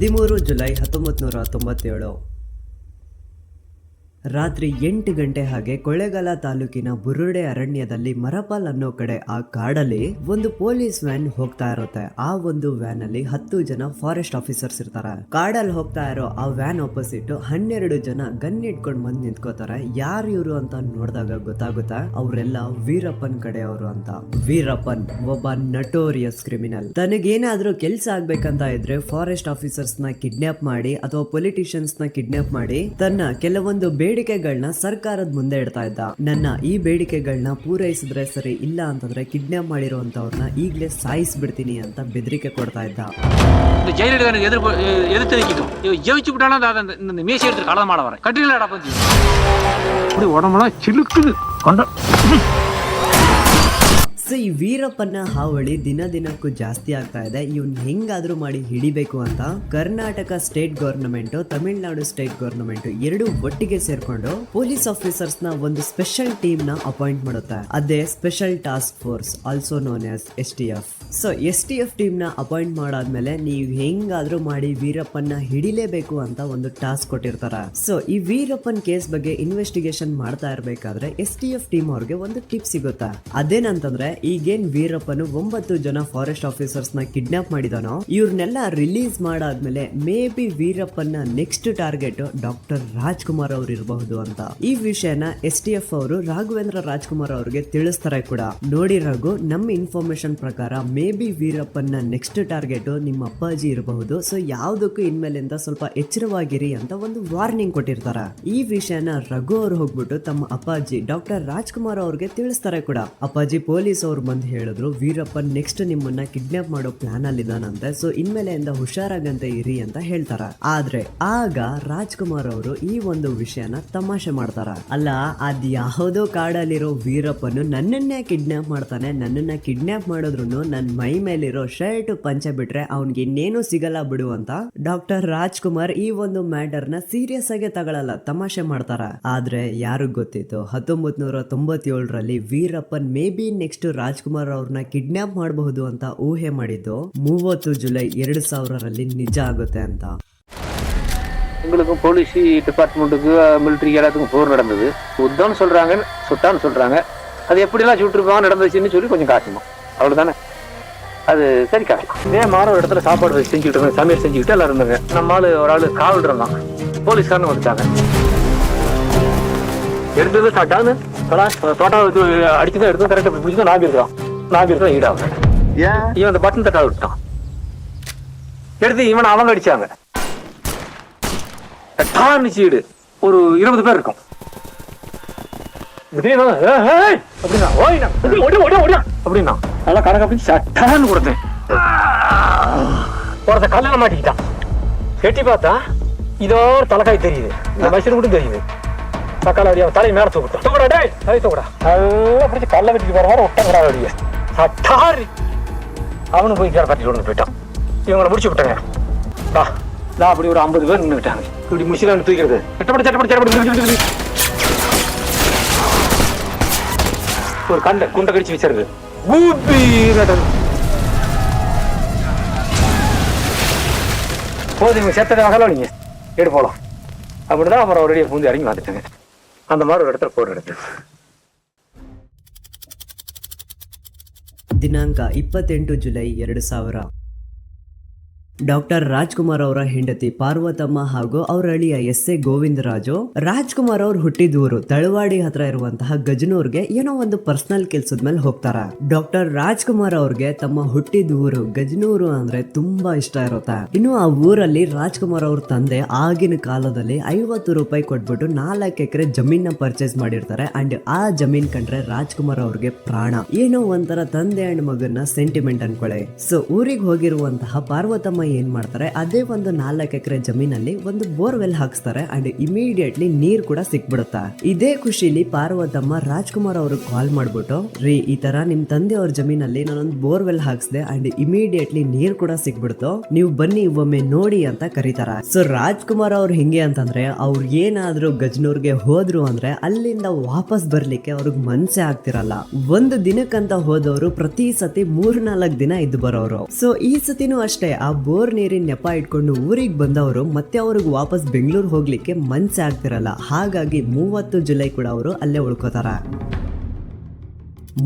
13 July 1997 ರಾತ್ರಿ 8 ಗಂಟೆ ಹಾಗೆ ಕೊಳ್ಳೇಗಾಲ ತಾಲೂಕಿನ ಬುರುಡೆ ಅರಣ್ಯದಲ್ಲಿ ಮರಪಾಲ್ ಅನ್ನೋ ಕಡೆ ಆ ಕಾಡಲ್ಲಿ ಒಂದು ಪೊಲೀಸ್ ವ್ಯಾನ್ ಹೋಗ್ತಾ ಇರುತ್ತೆ. ಆ ಒಂದು ವ್ಯಾನ್ ಅಲ್ಲಿ 10 ಜನ ಫಾರೆಸ್ಟ್ ಆಫೀಸರ್ಸ್ ಇರ್ತಾರೆ. ಕಾಡಲ್ಲಿ ಹೋಗ್ತಾ ಇರೋ ಆ ವ್ಯಾನ್ ಆಪೋಸಿಟ್ 12 ಜನ ಗನ್ ಇಟ್ಕೊಂಡು ಬಂದು ನಿಂತ್ಕೋತಾರೆ. ಯಾರು ಇವರು ಅಂತ ನೋಡಿದಾಗ ಗೊತ್ತಾಗುತ್ತೆ ಅವರೆಲ್ಲ ವೀರಪ್ಪನ್ ಕಡೆಯವರು ಅಂತ. ವೀರಪ್ಪನ್ ಒಬ್ಬ ನಟೋರಿಯಸ್ ಕ್ರಿಮಿನಲ್. ತನಗೇನಾದ್ರೂ ಕೆಲಸ ಆಗ್ಬೇಕಂತ ಇದ್ರೆ ಫಾರೆಸ್ಟ್ ಆಫೀಸರ್ಸ್ ನ ಕಿಡ್ನಾಪ್ ಮಾಡಿ ಅಥವಾ ಪೊಲಿಟಿಷಿಯನ್ಸ್ ನ ಕಿಡ್ನಾಪ್ ಮಾಡಿ ತನ್ನ ಕೆಲವೊಂದು ಬೇಡಿಕೆಗಳನ್ನ ಸರ್ಕಾರದ ಮುಂದೆ ಇಡ್ತಾ ಇದ್ದ. ನನ್ನ ಈ ಬೇಡಿಕೆಗಳನ್ನ ಪೂರೈಸಿದ್ರೆ ಸರಿ, ಇಲ್ಲ ಅಂತಂದ್ರೆ ಕಿಡ್ನಾಪ್ ಮಾಡಿರುವಂತವ್ರನ್ನ ಈಗಲೇ ಸಾಯಿಸ್ಬಿಡ್ತೀನಿ ಅಂತ ಬೆದರಿಕೆ ಕೊಡ್ತಾ ಇದ್ದ. ಸೊ ಈ ವೀರಪ್ಪನ ಹಾವಳಿ ದಿನಕ್ಕೂ ಜಾಸ್ತಿ ಆಗ್ತಾ ಇದೆ. ಇವನ್ ಹೆಂಗಾದ್ರೂ ಮಾಡಿ ಹಿಡಿಬೇಕು ಅಂತ Karnataka state government, Tamil Nadu state government ಎರಡು ಒಟ್ಟಿಗೆ ಸೇರ್ಕೊಂಡು ಪೊಲೀಸ್ ಆಫೀಸರ್ಸ್ ನ ಒಂದು ಸ್ಪೆಷಲ್ ಟೀಮ್ ನ ಅಪಾಯಿಂಟ್ ಮಾಡುತ್ತೆ. ಅದೇ special task force, also known as STF. So STF team ನ ಅಪಾಯಿಂಟ್ ಮಾಡಾದ್ಮೇಲೆ ನೀವು ಹೆಂಗಾದ್ರೂ ಮಾಡಿ ವೀರಪ್ಪನ ಹಿಡಿಲೇಬೇಕು ಅಂತ ಒಂದು ಟಾಸ್ಕ್ ಕೊಟ್ಟಿರ್ತಾರ. ಸೊ ಈ ವೀರಪ್ಪನ್ ಕೇಸ್ ಬಗ್ಗೆ ಇನ್ವೆಸ್ಟಿಗೇಷನ್ ಮಾಡ್ತಾ ಇರ್ಬೇಕಾದ್ರೆ STF ಟೀಮ್ ಅವ್ರಿಗೆ ಒಂದು ಟಿಪ್ ಸಿಗುತ್ತೆ. ಅದೇನಂತಂದ್ರೆ ಈಗೇನ್ ವೀರಪ್ಪನು 9 ಜನ ಫಾರೆಸ್ಟ್ ಆಫೀಸರ್ಸ್ ನ ಕಿಡ್ನಾಪ್ ಮಾಡಿದಾನೋ ಇವ್ರನ್ನೆಲ್ಲ ರಿಲೀಸ್ ಮಾಡಾದ್ಮೇಲೆ ಮೇ ಬಿ ವೀರಪ್ಪನ ನೆಕ್ಸ್ಟ್ ಟಾರ್ಗೆಟ್ ಡಾಕ್ಟರ್ ರಾಜ್ಕುಮಾರ್ ಅವ್ರು ಇರಬಹುದು ಅಂತ. ಈ ವಿಷಯನ STF ಅವರು ರಾಘವೇಂದ್ರ ರಾಜ್ಕುಮಾರ್ ಅವ್ರಿಗೆ ತಿಳಿಸ್ತಾರೆ ಕೂಡ. ನೋಡಿ ರಘು, ನಮ್ಮ ಇನ್ಫಾರ್ಮೇಶನ್ ಪ್ರಕಾರ ಮೇ ಬಿ ವೀರಪ್ಪನ ನೆಕ್ಸ್ಟ್ ಟಾರ್ಗೆಟ್ ನಿಮ್ಮ ಅಪ್ಪಾಜಿ ಇರಬಹುದು. ಸೊ ಯಾವ್ದಕ್ಕೂ ಇನ್ಮೇಲಿಂದ ಸ್ವಲ್ಪ ಎಚ್ಚರವಾಗಿರಿ ಅಂತ ಒಂದು ವಾರ್ನಿಂಗ್ ಕೊಟ್ಟಿರ್ತಾರ. ಈ ವಿಷಯನ ರಘು ಅವ್ರು ಹೋಗ್ಬಿಟ್ಟು ತಮ್ಮ ಅಪ್ಪಾಜಿ ಡಾಕ್ಟರ್ ರಾಜ್ಕುಮಾರ್ ಅವ್ರಿಗೆ ತಿಳಿಸ್ತಾರೆ ಕೂಡ. ಅಪ್ಪಾಜಿ, ಪೊಲೀಸ್ ಅವ್ರು ಬಂದು ಹೇಳಿದ್ರು ವೀರಪ್ಪನ್ ನೆಕ್ಸ್ಟ್ ನಿಮ್ಮನ್ನ ಕಿಡ್ನಾಪ್ ಮಾಡೋ ಪ್ಲಾನ್ ಅಲ್ಲಿ ಇದಾನಂತೆ. ಸೊ ಇನ್ಮೇಲೆಯಿಂದ ಹುಷಾರಾಗಂತೆ ಇರಿ ಅಂತ ಹೇಳ್ತಾರ. ಆದ್ರೆ ಆಗ ರಾಜ್ಕುಮಾರ್ ಅವರು ಈ ಒಂದು ವಿಷಯನ ತಮಾಷೆ ಮಾಡ್ತಾರ. ಅಲ್ಲ, ಅದ್ ಯಾವುದೋ ಕಾಡಲ್ಲಿರೋ ವೀರಪ್ಪನು ನನ್ನನ್ನೇ ಕಿಡ್ನಾಪ್ ಮಾಡ್ತಾನೆ, ನನ್ನನ್ನ ಕಿಡ್ನಾಪ್ ಮಾಡಿದ್ರು ನನ್ ಮೈ ಮೇಲಿರೋ ಶರ್ಟ್ ಪಂಚೆ ಬಿಟ್ರೆ ಅವ್ನ್ಗೆ ಇನ್ನೇನು ಸಿಗಲ್ಲ ಬಿಡು ಅಂತ ಡಾಕ್ಟರ್ ರಾಜ್ಕುಮಾರ್ ಈ ಒಂದು ಮ್ಯಾಟರ್ ನ ಸೀರಿಯಸ್ ಆಗಿ ತಗೊಳಲ್ಲ, ತಮಾಷೆ ಮಾಡ್ತಾರ. ಆದ್ರೆ ಯಾರಿಗ್ ಗೊತ್ತಿತ್ತು 1997ರಲ್ಲಿ Veerappan may be next Rajkumar ಅವ್ರನ್ನ ಕಿಡ್ನಾಪ್ ಮಾಡಬಹುದು ಅಂತ ಊಹೆ ಮಾಡಿದ್ದು 30 ಜುಲೈ 2000ರಲ್ಲಿ நிஜ ஆகுது ಅಂತ. எங்களுக்கும் போலீஸ் டிபார்ட்மெண்ட்டுக்கு மிலிட்டரிக்கு எல்லாத்துக்கும் போர் நடந்தது. உத்தம்னு சொல்றாங்க, சுட்டான்னு சொல்றாங்க. அது எப்படிலாம் சுட்டுருப்பாங்க நடந்துச்சுன்னு சொல்லி கொஞ்சம் காசுமா, அவ்வளவுதானே. அது சரி காசு. இதே மாதிரி ஒரு இடத்துல சாப்பாடு செஞ்சுட்டு இருந்தாங்க, சமையல் செஞ்சுக்கிட்டு எல்லாரும் இருந்தாங்க. நம்ம ஆளு ஒரு ஆளு காவல் இருந்தாங்க, போலீஸ்காரனு வந்துட்டாங்க. எடுத்தது சாட்டான்னு தோட்டா அடிச்சுதான் எடுத்து கரெக்டா பிடிச்சுதான் நாபி இருக்கான் ஈடாகும். இவன் அந்த பட்டன் தட்டா விட்டான். எடுத்து இவனை அவங்க அடிச்சாங்க. சீடு ஒரு 20 பேர் இருக்கும். அப்படின்னா நல்லா கணக்கு அப்படி சட்டான்னு கொடுத்தேன். ஒருத்த கல்யாணம் மாட்டிக்கிட்டான். கெட்டி பார்த்தா இதோ தலைக்காய் தெரியுது, இந்த மனுஷன் கூட தெரியுது. தக்காளி அடியா தலை மேல தூக்கிட்டான். தூக்கடா டேய், தலை தூக்கடா. நல்லா பிடிச்சி கல்ல வெட்டிட்டு போற மாதிரி ஒட்டங்கடா அடிய சட்டாரி. அவனு போய் கேர பட்டி கொண்டு போயிட்டான். இவங்களை முடிச்சு விட்டாங்க. நான் அப்படி ஒரு 50 பேர் நின்றுட்டாங்க. இப்படி முடிச்சுல தூக்கிறது சட்டப்படி ஒரு குண்டை கடிச்சு வச்சிருது. போது இவங்க செத்ததை வகலாம் நீங்க எடு போலாம் அப்படிதான். அப்புறம் ஒரு பூந்து இறங்கி வந்துட்டாங்க. அந்த மாதிரி ஒரு இடத்துல போர் எடுத்து ದಿನಾಂಕ 28 ಜುಲೈ 2000. ಡಾಕ್ಟರ್ ರಾಜ್ಕುಮಾರ್ ಅವರ ಹೆಂಡತಿ ಪಾರ್ವತಮ್ಮ ಹಾಗೂ ಅವರ ಅಳಿಯ SA ಗೋವಿಂದರಾಜು. ರಾಜ್ಕುಮಾರ್ ಅವ್ರು ಹುಟ್ಟಿದೂರು ತಳವಾಡಿ ಹತ್ರ ಇರುವಂತಹ ಗಜನೂರ್ಗೆ ಏನೋ ಒಂದು ಪರ್ಸನಲ್ ಕೆಲ್ಸದ ಮೇಲೆ ಹೋಗ್ತಾರ. ಡಾಕ್ಟರ್ ರಾಜ್ಕುಮಾರ್ ಅವ್ರಿಗೆ ತಮ್ಮ ಹುಟ್ಟಿದೂರು ಗಜನೂರು ಅಂದ್ರೆ ತುಂಬಾ ಇಷ್ಟ ಇರುತ್ತೆ. ಇನ್ನು ಆ ಊರಲ್ಲಿ ರಾಜ್ಕುಮಾರ್ ಅವ್ರ ತಂದೆ ಆಗಿನ ಕಾಲದಲ್ಲಿ 50 ರೂಪಾಯಿ ಕೊಟ್ಬಿಟ್ಟು 4 ಎಕರೆ ಜಮೀನ ಪರ್ಚೇಸ್ ಮಾಡಿರ್ತಾರೆ. ಅಂಡ್ ಆ ಜಮೀನ್ ಕಂಡ್ರೆ ರಾಜ್ಕುಮಾರ್ ಅವ್ರಿಗೆ ಪ್ರಾಣ. ಏನೋ ಒಂಥರ ತಂದೆ ಅಂಡ್ ಮಗನ ಸೆಂಟಿಮೆಂಟ್ ಅನ್ಕೊಳ್ಳಿ. ಸೊ ಊರಿಗೆ ಹೋಗಿರುವಂತಹ ಪಾರ್ವತಮ್ಮ ಏನ್ ಮಾಡ್ತಾರೆ, ಅದೇ ಒಂದು 4 ಎಕರೆ ಜಮೀನಲ್ಲಿ ಒಂದು ಬೋರ್ವೆಲ್ ಹಾಕ್ಸ್ತಾರೆ. ಅಂಡ್ ಇಮಿಡಿಯೇಟ್ಲಿ ನೀರ್ ಕೂಡ ಸಿಕ್ಬಿಡುತ್ತಾ. ಇದೇ ಖುಷಿಲಿ ಪಾರ್ವತಮ್ಮ ರಾಜ್ಕುಮಾರ್ ಅವ್ರಿಗೆ ಕಾಲ್ ಮಾಡ್ಬಿಟ್ಟು, ರೀ ಈ ತರ ನಿಮ್ ತಂದೆ ಅವ್ರ ಜಮೀನಲ್ಲಿ ನಾನೊಂದು ಬೋರ್ವೆಲ್ ಹಾಕ್ಸ್ದೆ ಅಂಡ್ ಇಮಿಡಿಯೇಟ್ಲಿ ನೀರ್ ಕೂಡ ಸಿಕ್ಬಿಡ್ತು, ನೀವು ಬನ್ನಿ ಒಮ್ಮೆ ನೋಡಿ ಅಂತ ಕರೀತಾರ. ಸೊ ರಾಜ್ಕುಮಾರ್ ಅವ್ರು ಹೆಂಗೆ ಅಂತಂದ್ರೆ ಅವ್ರು ಏನಾದ್ರೂ ಗಜನೂರ್ಗೆ ಹೋದ್ರು ಅಂದ್ರೆ ಅಲ್ಲಿಂದ ವಾಪಸ್ ಬರ್ಲಿಕ್ಕೆ ಅವ್ರಿಗೆ ಮನ್ಸೆ ಆಗ್ತಿರಲ್ಲ. ಒಂದು ದಿನಕ್ಕಂತ ಹೋದವರು ಪ್ರತಿ ಸತಿ 3-4 ದಿನ ಇದ್ದು ಬರೋರು. ಸೊ ಈ ಸತಿನೂ ಅಷ್ಟೇ ಆ ಬೋರ್ ನೀರಿನ ನೆಪ ಇಟ್ಕೊಂಡು ಊರಿಗೆ ಬಂದವರು ಮತ್ತೆ ಅವ್ರಿಗೆ ವಾಪಸ್ ಬೆಂಗಳೂರು ಹೋಗ್ಲಿಕ್ಕೆ ಮನ್ಸೇ ಆಗ್ತಿರಲ್ಲ. ಹಾಗಾಗಿ 30 ಜುಲೈ ಕೂಡ ಅವರು ಅಲ್ಲೇ ಉಳ್ಕೋತಾರ.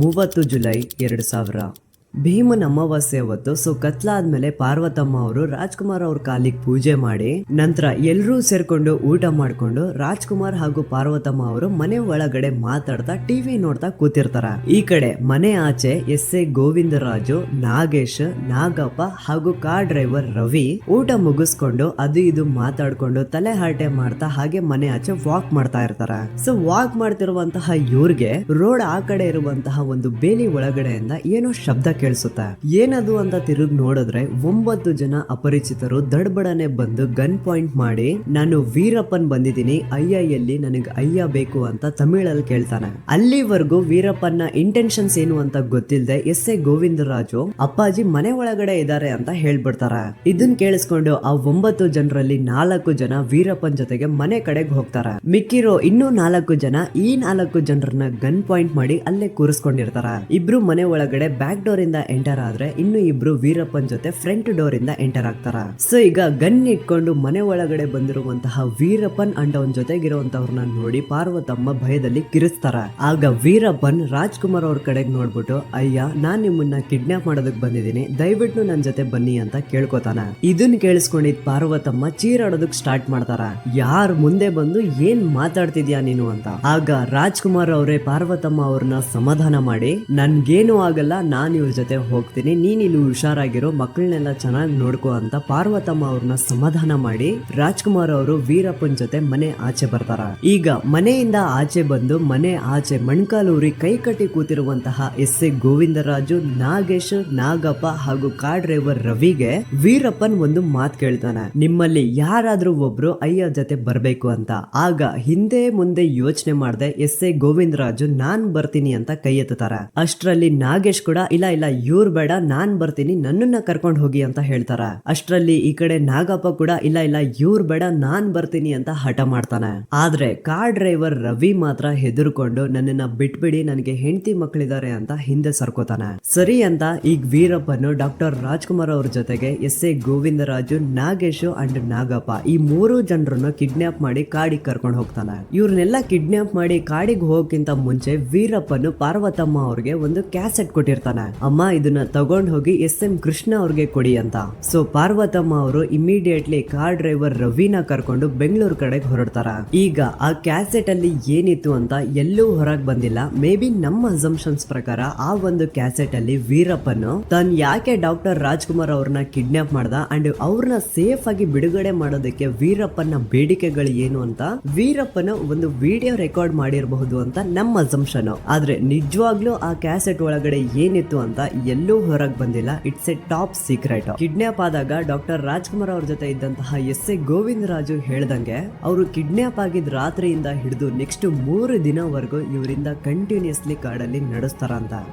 30 ಜುಲೈ 2000 ಭೀಮನ ಅಮಾವಾಸ್ಯೆ ಹೊತ್ತು. ಸೊ ಕತ್ಲಾದ್ಮೇಲೆ ಪಾರ್ವತಮ್ಮ ಅವರು ರಾಜ್ಕುಮಾರ್ ಅವ್ರ ಕಾಲಿಗೆ ಪೂಜೆ ಮಾಡಿ ನಂತರ ಎಲ್ಲರೂ ಸೇರ್ಕೊಂಡು ಊಟ ಮಾಡ್ಕೊಂಡು ರಾಜ್ಕುಮಾರ್ ಹಾಗೂ ಪಾರ್ವತಮ್ಮ ಅವರು ಮನೆ ಒಳಗಡೆ ಮಾತಾಡ್ತಾ ಟಿವಿ ನೋಡ್ತಾ ಕೂತಿರ್ತಾರ. ಈ ಕಡೆ ಮನೆ ಆಚೆ ಎಸ್.ಎ. ಗೋವಿಂದರಾಜು, ನಾಗೇಶ್, ನಾಗಪ್ಪ ಹಾಗೂ ಕಾರ್ ಡ್ರೈವರ್ ರವಿ ಊಟ ಮುಗಿಸ್ಕೊಂಡು ಅದು ಇದು ಮಾತಾಡ್ಕೊಂಡು ತಲೆ ಹರಟೆ ಮಾಡ್ತಾ ಹಾಗೆ ಮನೆ ಆಚೆ ವಾಕ್ ಮಾಡ್ತಾ ಇರ್ತಾರ. ಸೊ ವಾಕ್ ಮಾಡ್ತಿರುವಂತಹ ಇವ್ರಿಗೆ ರೋಡ್ ಆ ಕಡೆ ಇರುವಂತಹ ಒಂದು ಬೇಲಿ ಒಳಗಡೆಯಿಂದ ಏನೋ ಶಬ್ದ ಕೇಳಿಸುತ್ತೆ. ಏನದು ಅಂತ ತಿರುಗಿ ನೋಡಿದ್ರೆ 9 ಜನ ಅಪರಿಚಿತರು ದಡ್ಬಡನೆ ಬಂದು ಗನ್ ಪಾಯಿಂಟ್ ಮಾಡಿ ನಾನು ವೀರಪ್ಪನ್ ಬಂದಿದ್ದೀನಿ, ಅಯ್ಯ ಎಲ್ಲಿ, ನನಗೆ ಅಯ್ಯ ಬೇಕು ಅಂತ ತಮಿಳಲ್ಲಿ ಕೇಳ್ತಾನೆ. ಅಲ್ಲಿವರೆಗೂ ವೀರಪ್ಪನ ಇಂಟೆನ್ಷನ್ಸ್ ಏನು ಅಂತ ಗೊತ್ತಿಲ್ಲದೆ ಎಸ್.ಎ. ಗೋವಿಂದರಾಜು ಅಪ್ಪಾಜಿ ಮನೆ ಒಳಗಡೆ ಇದ್ದಾರೆ ಅಂತ ಹೇಳ್ಬಿಡ್ತಾರ. ಇದನ್ ಕೇಳಿಸ್ಕೊಂಡು ಆ 9 ಜನರಲ್ಲಿ 4 ಜನ ವೀರಪ್ಪನ್ ಜೊತೆಗೆ ಮನೆ ಕಡೆಗೆ ಹೋಗ್ತಾರ. ಮಿಕ್ಕಿರೋ ಇನ್ನೂ 4 ಜನ ಈ 4 ಜನರನ್ನ ಗನ್ ಪಾಯಿಂಟ್ ಮಾಡಿ ಅಲ್ಲೇ ಕೂರಿಸ್ಕೊಂಡಿರ್ತಾರ. ಇಬ್ರು ಮನೆ ಒಳಗಡೆ ಬ್ಯಾಕ್ ಡೋರ್ ಇಂದ ಎಂಟರ್ ಆದ್ರೆ ಇನ್ನು ಇಬ್ರು ವೀರಪ್ಪನ್ ಜೊತೆ ಫ್ರಂಟ್ ಡೋರ್ ಇಂದ ಎಂಟರ್ ಆಗ್ತಾರ. ಸೊ ಈಗ ಗನ್ ಇಟ್ಕೊಂಡು ಮನೆ ಒಳಗಡೆ ಬಂದಿರುವಂತಹ ವೀರಪ್ಪನ್ ಅಂಡ್ ಅವನ್ ಜೊತೆಗಿರುವಂತವ್ರನ್ನ ನೋಡಿ ಪಾರ್ವತಮ್ಮ ಭಯದಲ್ಲಿ ಕಿರಿಸ್ತಾರ. ಆಗ ವೀರಪ್ಪನ್ ರಾಜ್ಕುಮಾರ್ ಅವ್ರ ಕಡೆಗೆ ನೋಡ್ಬಿಟ್ಟು ಅಯ್ಯ ನಾನ್ ನಿಮ್ಮನ್ನ ಕಿಡ್ನಾಪ್ ಮಾಡೋದಕ್ ಬಂದಿದ್ದೀನಿ, ದಯವಿಟ್ಟು ನನ್ ಜೊತೆ ಬನ್ನಿ ಅಂತ ಕೇಳ್ಕೊತಾನ. ಇದನ್ನ ಕೇಳಿಸ್ಕೊಂಡಿದ್ ಪಾರ್ವತಮ್ಮ ಚೀರಾಡೋದಕ್ ಸ್ಟಾರ್ಟ್ ಮಾಡ್ತಾರ. ಯಾರ್ ಮುಂದೆ ಬಂದು ಏನ್ ಮಾತಾಡ್ತಿದ್ಯಾ ನೀನು ಅಂತ. ಆಗ ರಾಜ್ಕುಮಾರ್ ಅವರೇ ಪಾರ್ವತಮ್ಮ ಅವ್ರನ್ನ ಸಮಾಧಾನ ಮಾಡಿ ನನ್ಗೇನು ಆಗಲ್ಲ, ನಾನ್ ಇವ್ರ ಜೊತೆ ಹೋಗ್ತೀನಿ, ನೀನ್ ಇಲ್ಲಿ ಹುಷಾರಾಗಿರೋ, ಮಕ್ಕಳನ್ನೆಲ್ಲ ಚೆನ್ನಾಗಿ ನೋಡ್ಕೋ ಅಂತ ಪಾರ್ವತಮ್ಮ ಅವ್ರನ್ನ ಸಮಾಧಾನ ಮಾಡಿ ರಾಜ್ಕುಮಾರ್ ಅವರು ವೀರಪ್ಪನ್ ಜೊತೆ ಮನೆ ಆಚೆ ಬರ್ತಾರ. ಈಗ ಮನೆಯಿಂದ ಆಚೆ ಬಂದು ಮನೆ ಆಚೆ ಮಣ್ಕಾಲೂರಿ ಕೈ ಕಟ್ಟಿ ಕೂತಿರುವಂತಹ ಎಸ್.ಎ. ಗೋವಿಂದರಾಜು, ನಾಗೇಶ್, ನಾಗಪ್ಪ ಹಾಗೂ ಕಾರ್ ಡ್ರೈವರ್ ರವಿಗೆ ವೀರಪ್ಪನ್ ಒಂದು ಮಾತು ಕೇಳ್ತಾನೆ, ನಿಮ್ಮಲ್ಲಿ ಯಾರಾದ್ರೂ ಒಬ್ರು ಅಯ್ಯ ಜೊತೆ ಬರ್ಬೇಕು ಅಂತ. ಆಗ ಹಿಂದೆ ಮುಂದೆ ಯೋಚನೆ ಮಾಡದೆ ಎಸ್.ಎ. ಗೋವಿಂದರಾಜು ನಾನ್ ಬರ್ತೀನಿ ಅಂತ ಕೈ ಎತ್ತಾರ. ಅಷ್ಟರಲ್ಲಿ ನಾಗೇಶ್ ಕೂಡ ಇಲ್ಲ ಇಲ್ಲ ಇವ್ರು ಬೇಡ, ನಾನ್ ಬರ್ತೀನಿ, ನನ್ನನ್ನ ಕರ್ಕೊಂಡು ಹೋಗಿ ಅಂತ ಹೇಳ್ತಾರ. ಅಷ್ಟರಲ್ಲಿ ಈ ಕಡೆ ನಾಗಪ್ಪ ಕೂಡ ಇಲ್ಲ ಇಲ್ಲ ಇವ್ರು ಬೇಡ, ನಾನ್ ಬರ್ತೀನಿ ಅಂತ ಹಠ ಮಾಡ್ತಾನೆ. ಆದ್ರೆ ಕಾರ್ ಡ್ರೈವರ್ ರವಿ ಮಾತ್ರ ಹೆದರ್ಕೊಂಡು ನನ್ನನ್ನ ಬಿಟ್ಬಿಡಿ, ನನಗೆ ಹೆಂಡತಿ ಮಕ್ಕಳಿದ್ದಾರೆ ಅಂತ ಹಿಂದೆ ಸರ್ಕೋತಾನೆ. ಸರಿ ಅಂತ ಈಗ ವೀರಪ್ಪನು ಡಾಕ್ಟರ್ ರಾಜ್ಕುಮಾರ್ ಅವ್ರ ಜೊತೆಗೆ ಎಸ್.ಎ. ಗೋವಿಂದರಾಜು, ನಾಗೇಶ್ ಅಂಡ್ ನಾಗಪ್ಪ ಈ 3 ಜನರನ್ನು ಕಿಡ್ನಾಪ್ ಮಾಡಿ ಕಾಡಿಗೆ ಕರ್ಕೊಂಡು ಹೋಗ್ತಾನೆ. ಇವ್ರನ್ನೆಲ್ಲ ಕಿಡ್ನಾಪ್ ಮಾಡಿ ಕಾಡಿಗೆ ಹೋಗಕ್ಕಿಂತ ಮುಂಚೆ ವೀರಪ್ಪನು ಪಾರ್ವತಮ್ಮ ಅವ್ರಿಗೆ ಒಂದು ಕ್ಯಾಸೆಟ್ ಕೊಟ್ಟಿರ್ತಾನೆ. ಅಮ್ಮ ಇದನ್ನ ತಗೊಂಡ್ ಹೋಗಿ ಎಸ್.ಎಂ. ಕೃಷ್ಣ ಅವ್ರಿಗೆ ಕೊಡಿ ಅಂತ. ಸೊ ಪಾರ್ವತಮ್ಮ ಅವರು ಇಮಿಡಿಯೇಟ್ಲಿ ಕಾರ್ ಡ್ರೈವರ್ ರವಿನ ಕರ್ಕೊಂಡು ಬೆಂಗಳೂರು ಕಡೆಗೆ ಹೊರಡ್ತಾರ. ಈಗ ಆ ಕ್ಯಾಸೆಟ್ ಅಲ್ಲಿ ಏನಿತ್ತು ಅಂತ ಎಲ್ಲೂ ಹೊರಗ್ ಬಂದಿಲ್ಲ. ಮೇ ಬಿ ನಮ್ಮ ಅಸಂಪ್ಷನ್ಸ್ ಪ್ರಕಾರ ಆ ಒಂದು ಕ್ಯಾಸೆಟ್ ಅಲ್ಲಿ ವೀರಪ್ಪನು ತಾನ್ ಯಾಕೆ ಡಾಕ್ಟರ್ ರಾಜ್ಕುಮಾರ್ ಅವ್ರನ್ನ ಕಿಡ್ನಾಪ್ ಮಾಡ್ದ ಅಂಡ್ ಅವ್ರನ್ನ ಸೇಫ್ ಆಗಿ ಬಿಡುಗಡೆ ಮಾಡೋದಕ್ಕೆ ವೀರಪ್ಪನ ಬೇಡಿಕೆಗಳು ಏನು ಅಂತ ವೀರಪ್ಪನ ಒಂದು ವಿಡಿಯೋ ರೆಕಾರ್ಡ್ ಮಾಡಿರಬಹುದು ಅಂತ ನಮ್ಮ ಅಸಂಪ್ಷನ್. ಆದ್ರೆ ನಿಜವಾಗ್ಲೂ ಆ ಕ್ಯಾಸೆಟ್ ಒಳಗಡೆ ಏನಿತ್ತು ಅಂತ ಎಲ್ಲೂ ಹೊರಗ್ ಬಂದಿಲ್ಲ. It's A top secret. Kidnap ಆದಾಗ ಡಾಕ್ಟರ್ ರಾಜ್ಕುಮಾರ್ ಅವ್ರ ಜೊತೆ ಇದ್ದಂತಹ ಎಸ್.ಎ. ಗೋವಿಂದರಾಜು ಹೇಳ್ದಂಗೆ ಅವರು ಕಿಡ್ನಾಪ್ ಆಗಿದ್ ರಾತ್ರಿಯಿಂದ ಹಿಡಿದು ನೆಕ್ಸ್ಟ್ 3 ದಿನವರೆಗೂ ಇವರಿಂದ ಕಂಟಿನ್ಯೂಸ್ಲಿ ಕಾಡಲ್ಲಿ ನಡೆಸ್ತಾರ ಅಂತ.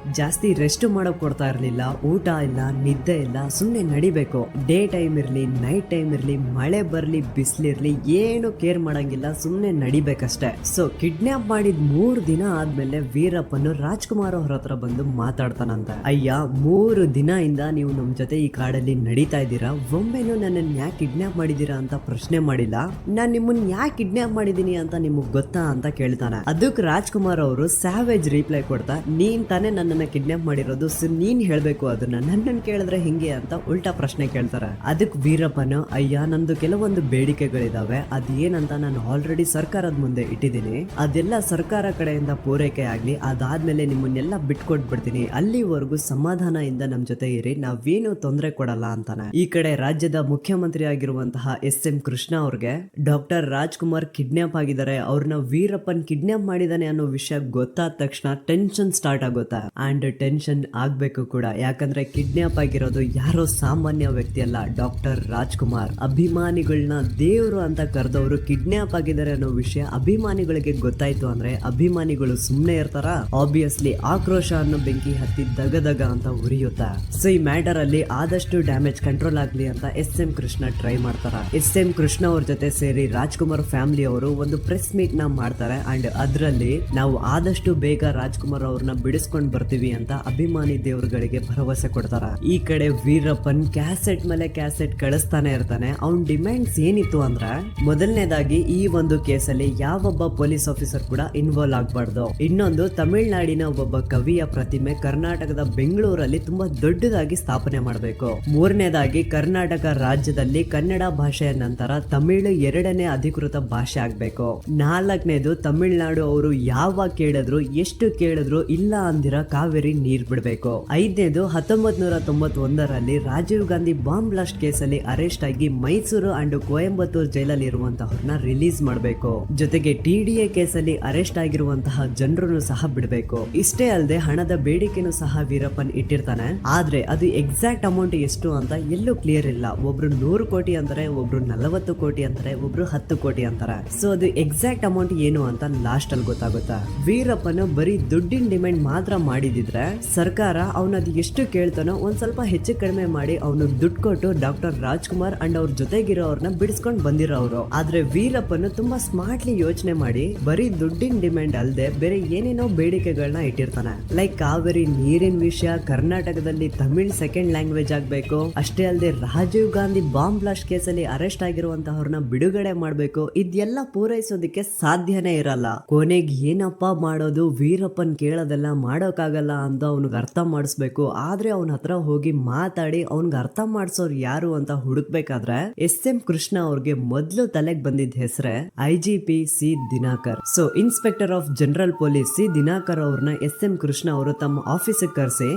ಜಾಸ್ತಿ ರೆಸ್ಟ್ ಮಾಡಕ್ ಕೊಡ್ತಾ ಇರ್ಲಿಲ್ಲ, ಊಟ ಇಲ್ಲ, ನಿದ್ದೆ ಇಲ್ಲ, ಸುಮ್ನೆ ನಡಿಬೇಕು. ಡೇ ಟೈಮ್ ಇರ್ಲಿ, ನೈಟ್ ಟೈಮ್ ಇರ್ಲಿ, ಮಳೆ ಬರ್ಲಿ, ಬಿಸಿಲಿರ್ಲಿ, ಏನು ಕೇರ್ ಮಾಡಂಗಿಲ್ಲ, ಸುಮ್ನೆ ನಡಿಬೇಕಷ್ಟೇ. ಸೊ ಕಿಡ್ನಾಪ್ ಮಾಡಿದ್ 3 ದಿನ ಆದ್ಮೇಲೆ ವೀರಪ್ಪನು ರಾಜ್ಕುಮಾರ್ ಅವ್ರ ಹತ್ರ ಬಂದು ಮಾತಾಡ್ತಾನಂತ. ಅಯ್ಯ 3 ದಿನ ಇಂದ ನೀವು ನಮ್ ಜೊತೆ ಈ ಕಾಡಲ್ಲಿ ನಡೀತಾ ಇದ್ದೀರಾ, ಒಮ್ಮೆನೂ ನನ್ನನ್ನು ಯಾಕೆ ಕಿಡ್ನಾಪ್ ಮಾಡಿದೀರಾ ಅಂತ ಪ್ರಶ್ನೆ ಮಾಡಿಲ್ಲ, ನಾನ್ ನಿಮ್ಮನ್ನ ಯಾಕೆ ಕಿಡ್ನಾಪ್ ಮಾಡಿದೀನಿ ಅಂತ ನಿಮಗ್ ಗೊತ್ತಾ ಅಂತ ಕೇಳ್ತಾನೆ. ಅದಕ್ಕೆ ರಾಜ್ಕುಮಾರ್ ಅವರು ಸ್ಯಾವೇಜ್ ರಿಪ್ಲೈ ಕೊಡ್ತಾ, ನೀನ್ ತಾನೇ ನನ್ನನ್ನ ಕಿಡ್ನಾಪ್ ಮಾಡಿರೋದು, ನೀನ್ ಹೇಳ್ಬೇಕು ಅದನ್ನ, ನನ್ನನ್ನು ಕೇಳಿದ್ರೆ ಹಿಂಗೆ ಅಂತ ಉಲ್ಟಾ ಪ್ರಶ್ನೆ ಕೇಳ್ತಾರೆ. ಅದಕ್ಕೆ ವೀರಪ್ಪನ ಅಯ್ಯ ನಂದು ಕೆಲವೊಂದು ಬೇಡಿಕೆಗಳಿದಾವೆ, ಅದೇನಂತ ನಾನು ಆಲ್ರೆಡಿ ಸರ್ಕಾರದ ಮುಂದೆ ಇಟ್ಟಿದ್ದೀನಿ, ಅದೆಲ್ಲ ಸರ್ಕಾರ ಕಡೆಯಿಂದ ಪೂರೈಕೆ ಆಗ್ಲಿ, ಅದಾದ್ಮೇಲೆ ನಿಮ್ಮನ್ನೆಲ್ಲ ಬಿಟ್ಕೊಟ್ಬಿಡ್ತೀನಿ, ಅಲ್ಲಿವರೆಗೂ ಸಮಾಧಾನದಿಂದ ನಮ್ ಜೊತೆ ಇರಿ, ನಾವೇನು ತೊಂದರೆ ಕೊಡಲ್ಲ ಅಂತಾನೆ. ಈ ಕಡೆ ರಾಜ್ಯದ ಮುಖ್ಯಮಂತ್ರಿ ಆಗಿರುವಂತಹ ಎಸ್.ಎಂ. ಕೃಷ್ಣ ಅವ್ರಿಗೆ ಡಾಕ್ಟರ್ ರಾಜ್ಕುಮಾರ್ ಕಿಡ್ನಾಪ್ ಆಗಿದ್ದಾರೆ, ಅವ್ರನ್ನ ವೀರಪ್ಪನ್ ಕಿಡ್ನಾಪ್ ಮಾಡಿದಾನೆ ಅನ್ನೋ ವಿಷಯ ಗೊತ್ತಾದ ತಕ್ಷಣ ಟೆನ್ಷನ್ ಸ್ಟಾರ್ಟ್ ಆಗುತ್ತೆ. ಅಂಡ್ ಟೆನ್ಷನ್ ಆಗ್ಬೇಕು ಕೂಡ, ಯಾಕಂದ್ರೆ ಕಿಡ್ನಾಪ್ ಆಗಿರೋದು ಯಾರೋ ಸಾಮಾನ್ಯ ವ್ಯಕ್ತಿ ಅಲ್ಲ, ಡಾಕ್ಟರ್ ರಾಜ್ಕುಮಾರ್. ಅಭಿಮಾನಿಗಳನ್ನ ದೇವರು ಅಂತ ಕರೆದವರು ಕಿಡ್ನಾಪ್ ಆಗಿದ್ದಾರೆ ಅನ್ನೋ ವಿಷಯ ಅಭಿಮಾನಿಗಳಿಗೆ ಗೊತ್ತಾಯ್ತು ಅಂದ್ರೆ ಅಭಿಮಾನಿಗಳು ಸುಮ್ನೆ ಇರ್ತಾರ? ಆಬ್ವಿಯಸ್ಲಿ ಆಕ್ರೋಶ ಅನ್ನೋ ಬೆಂಕಿ ಹತ್ತಿ ದಗದಗ ಜಾಗ ಅಂತ ಉರಿಯುತ್ತೆ. ಸೊ ಈ ಮ್ಯಾಟರ್ ಅಲ್ಲಿ ಆದಷ್ಟು ಡ್ಯಾಮೇಜ್ ಕಂಟ್ರೋಲ್ ಆಗ್ಲಿ ಅಂತ ಎಸ್.ಎಂ. ಕೃಷ್ಣ ಟ್ರೈ ಮಾಡ್ತಾರ. ಎಸ್.ಎಂ. ಕೃಷ್ಣ ಅವ್ರ ಜೊತೆ ಸೇರಿ ರಾಜ್ಕುಮಾರ್ ಫ್ಯಾಮಿಲಿ ಅವರು ಒಂದು ಪ್ರೆಸ್ ಮೀಟ್ ನ ಮಾಡ್ತಾರೆ ಅಂಡ್ ಅದ್ರಲ್ಲಿ ನಾವು ಆದಷ್ಟು ಬೇಗ ರಾಜ್ಕುಮಾರ್ ಅವ್ರನ್ನ ಬಿಡಿಸ್ಕೊಂಡ್ ಬರ್ತೀವಿ ಅಂತ ಅಭಿಮಾನಿ ದೇವರುಗಳಿಗೆ ಭರವಸೆ ಕೊಡ್ತಾರ. ಈ ಕಡೆ ವೀರಪ್ಪನ್ ಕ್ಯಾಸೆಟ್ ಮೇಲೆ ಕ್ಯಾಸೆಟ್ ಕಳಿಸ್ತಾನೆ ಇರ್ತಾನೆ. ಅವ್ನ್ ಡಿಮ್ಯಾಂಡ್ಸ್ ಏನಿತ್ತು ಅಂದ್ರೆ ಮೊದಲನೇದಾಗಿ ಈ ಒಂದು ಕೇಸಲ್ಲಿ ಯಾವೊಬ್ಬ ಪೊಲೀಸ್ ಆಫೀಸರ್ ಕೂಡ ಇನ್ವಾಲ್ವ್ ಆಗ್ಬಾರ್ದು. ಇನ್ನೊಂದು ತಮಿಳ್ನಾಡಿನ ಒಬ್ಬ ಕವಿಯ ಪ್ರತಿಮೆ ಕರ್ನಾಟಕದ ಬೆಂಗಳೂರಲ್ಲಿ ತುಂಬಾ ದೊಡ್ಡದಾಗಿ ಸ್ಥಾಪನೆ ಮಾಡಬೇಕು. ಮೂರನೇದಾಗಿ ಕರ್ನಾಟಕ ರಾಜ್ಯದಲ್ಲಿ ಕನ್ನಡ ಭಾಷೆಯ ನಂತರ ತಮಿಳು ಎರಡನೇ ಅಧಿಕೃತ ಭಾಷೆ ಆಗ್ಬೇಕು. ನಾಲ್ಕನೇದು ತಮಿಳ್ನಾಡು ಅವರು ಯಾವಾಗ ಕೇಳಿದ್ರು ಎಷ್ಟು ಕೇಳಿದ್ರು ಇಲ್ಲ ಅಂದಿರ ಕಾವೇರಿ ನೀರ್ ಬಿಡಬೇಕು. ಐದನೇದು 1991ರಲ್ಲಿ ರಾಜೀವ್ ಗಾಂಧಿ ಬಾಂಬ್ ಬ್ಲಾಸ್ಟ್ ಕೇಸಲ್ಲಿ ಅರೆಸ್ಟ್ ಆಗಿ ಮೈಸೂರು ಅಂಡ್ ಕೊಯಂಬತ್ತೂರ್ ಜೈಲಲ್ಲಿ ಇರುವಂತಹವ್ರನ್ನ ರಿಲೀಸ್ ಮಾಡಬೇಕು. ಜೊತೆಗೆ TDA ಕೇಸಲ್ಲಿ ಅರೆಸ್ಟ್ ಆಗಿರುವಂತಹ ಜನರನ್ನು ಸಹ ಬಿಡಬೇಕು. ಇಷ್ಟೇ ಅಲ್ಲದೆ ಹಣದ ಬೇಡಿಕೆನೂ ಸಹ ವೀರಪ್ಪನ್ ಇಟ್ಟಿರ್ತಾನೆ. ಆದ್ರೆ ಅದು ಎಕ್ಸಾಕ್ಟ್ ಅಮೌಂಟ್ ಎಷ್ಟು ಅಂತ ಎಲ್ಲೂ ಕ್ಲಿಯರ್ ಇಲ್ಲ. ಒಬ್ರು 100 ಕೋಟಿ ಅಂತಾರೆ, ಒಬ್ರು 40 ಕೋಟಿ ಅಂತಾರೆ, ಒಬ್ರು 10 ಕೋಟಿ ಅಂತಾರೆ. ಸೊ ಅದು ಎಕ್ಸಾಕ್ಟ್ ಅಮೌಂಟ್ ಏನು ಅಂತ ಲಾಸ್ಟ್ ಅಲ್ಲಿ ಗೊತ್ತಾಗುತ್ತೆ. ವೀರಪ್ಪನ್ ಬರೀ ದುಡ್ಡಿನ ಡಿಮ್ಯಾಂಡ್ ಮಾತ್ರ ಮಾಡಿದಿದ್ರೆ ಸರ್ಕಾರ ಅವನದು ಎಷ್ಟು ಕೇಳ್ತಾನೋ ಒಂದ್ ಸ್ವಲ್ಪ ಹೆಚ್ಚು ಕಡಿಮೆ ಮಾಡಿ ಅವನು ದುಡ್ಡು ಕೊಟ್ಟು ಡಾಕ್ಟರ್ ರಾಜ್ಕುಮಾರ್ ಅಂಡ್ ಅವ್ರ ಜೊತೆಗಿರೋರ್ನ ಬಿಡಿಸ್ಕೊಂಡು ಬಂದಿರೋರು. ಆದ್ರೆ ವೀರಪ್ಪನ್ ತುಂಬಾ ಸ್ಮಾರ್ಟ್ಲಿ ಯೋಚನೆ ಮಾಡಿ ಬರೀ ದುಡ್ಡಿನ ಡಿಮ್ಯಾಂಡ್ ಅಲ್ಲದೆ ಬೇರೆ ಏನೇನೋ ಬೇಡಿಕೆಗಳನ್ನ ಇಟ್ಟಿರ್ತಾನೆ. ಲೈಕ್ ಕಾವೇರಿ ನೀರಿನ ವಿಷಯ, ಕರ್ನಾಟಕದಲ್ಲಿ ತಮಿಳ್ ಸೆಕೆಂಡ್ ಲ್ಯಾಂಗ್ವೇಜ್ ಆಗ್ಬೇಕು, ಅಷ್ಟೇ ಅಲ್ಲದೆ ರಾಜೀವ್ ಗಾಂಧಿ ಬಾಂಬ್ ಬ್ಲಾಸ್ಟ್ ಕೇಸಲ್ಲಿ ಅರೆಸ್ಟ್ ಆಗಿರುವಂತಹವ್ರನ್ನ ಬಿಡುಗಡೆ ಮಾಡ್ಬೇಕು. ಇದೆಲ್ಲ ಪೂರೈಸೋದಕ್ಕೆ ಸಾಧ್ಯನೇ ಇರಲ್ಲ. ಕೊನೆಗೆ ಏನಪ್ಪಾ ಮಾಡೋದು, ವೀರಪ್ಪನ್ ಕೇಳೋದೆಲ್ಲ ಮಾಡೋಕ್ಕಾಗಲ್ಲ ಅಂತ ಅವ್ನಿಗೆ ಅರ್ಥ ಮಾಡಿಸ್ಬೇಕು. ಆದ್ರೆ ಅವನ ಹತ್ರ ಹೋಗಿ ಮಾತಾಡಿ ಅವ್ನಿಗೆ ಅರ್ಥ ಮಾಡಿಸೋರು ಯಾರು ಅಂತ ಹುಡುಕ್ಬೇಕಾದ್ರೆ ಎಸ್.ಎಂ. ಕೃಷ್ಣ ಅವ್ರಿಗೆ ಮೊದಲು ತಲೆಗೆ ಬಂದಿದ್ದ ಹೆಸರೇ IGP C Dinakar. So inspector of general police C Dinakar ಅವ್ರನ್ನ ಎಸ್.ಎಂ. ಕೃಷ್ಣ ಅವರು ತಮ್ಮ ಆಫೀಸಿಗೆ ಕರೆಸಿ,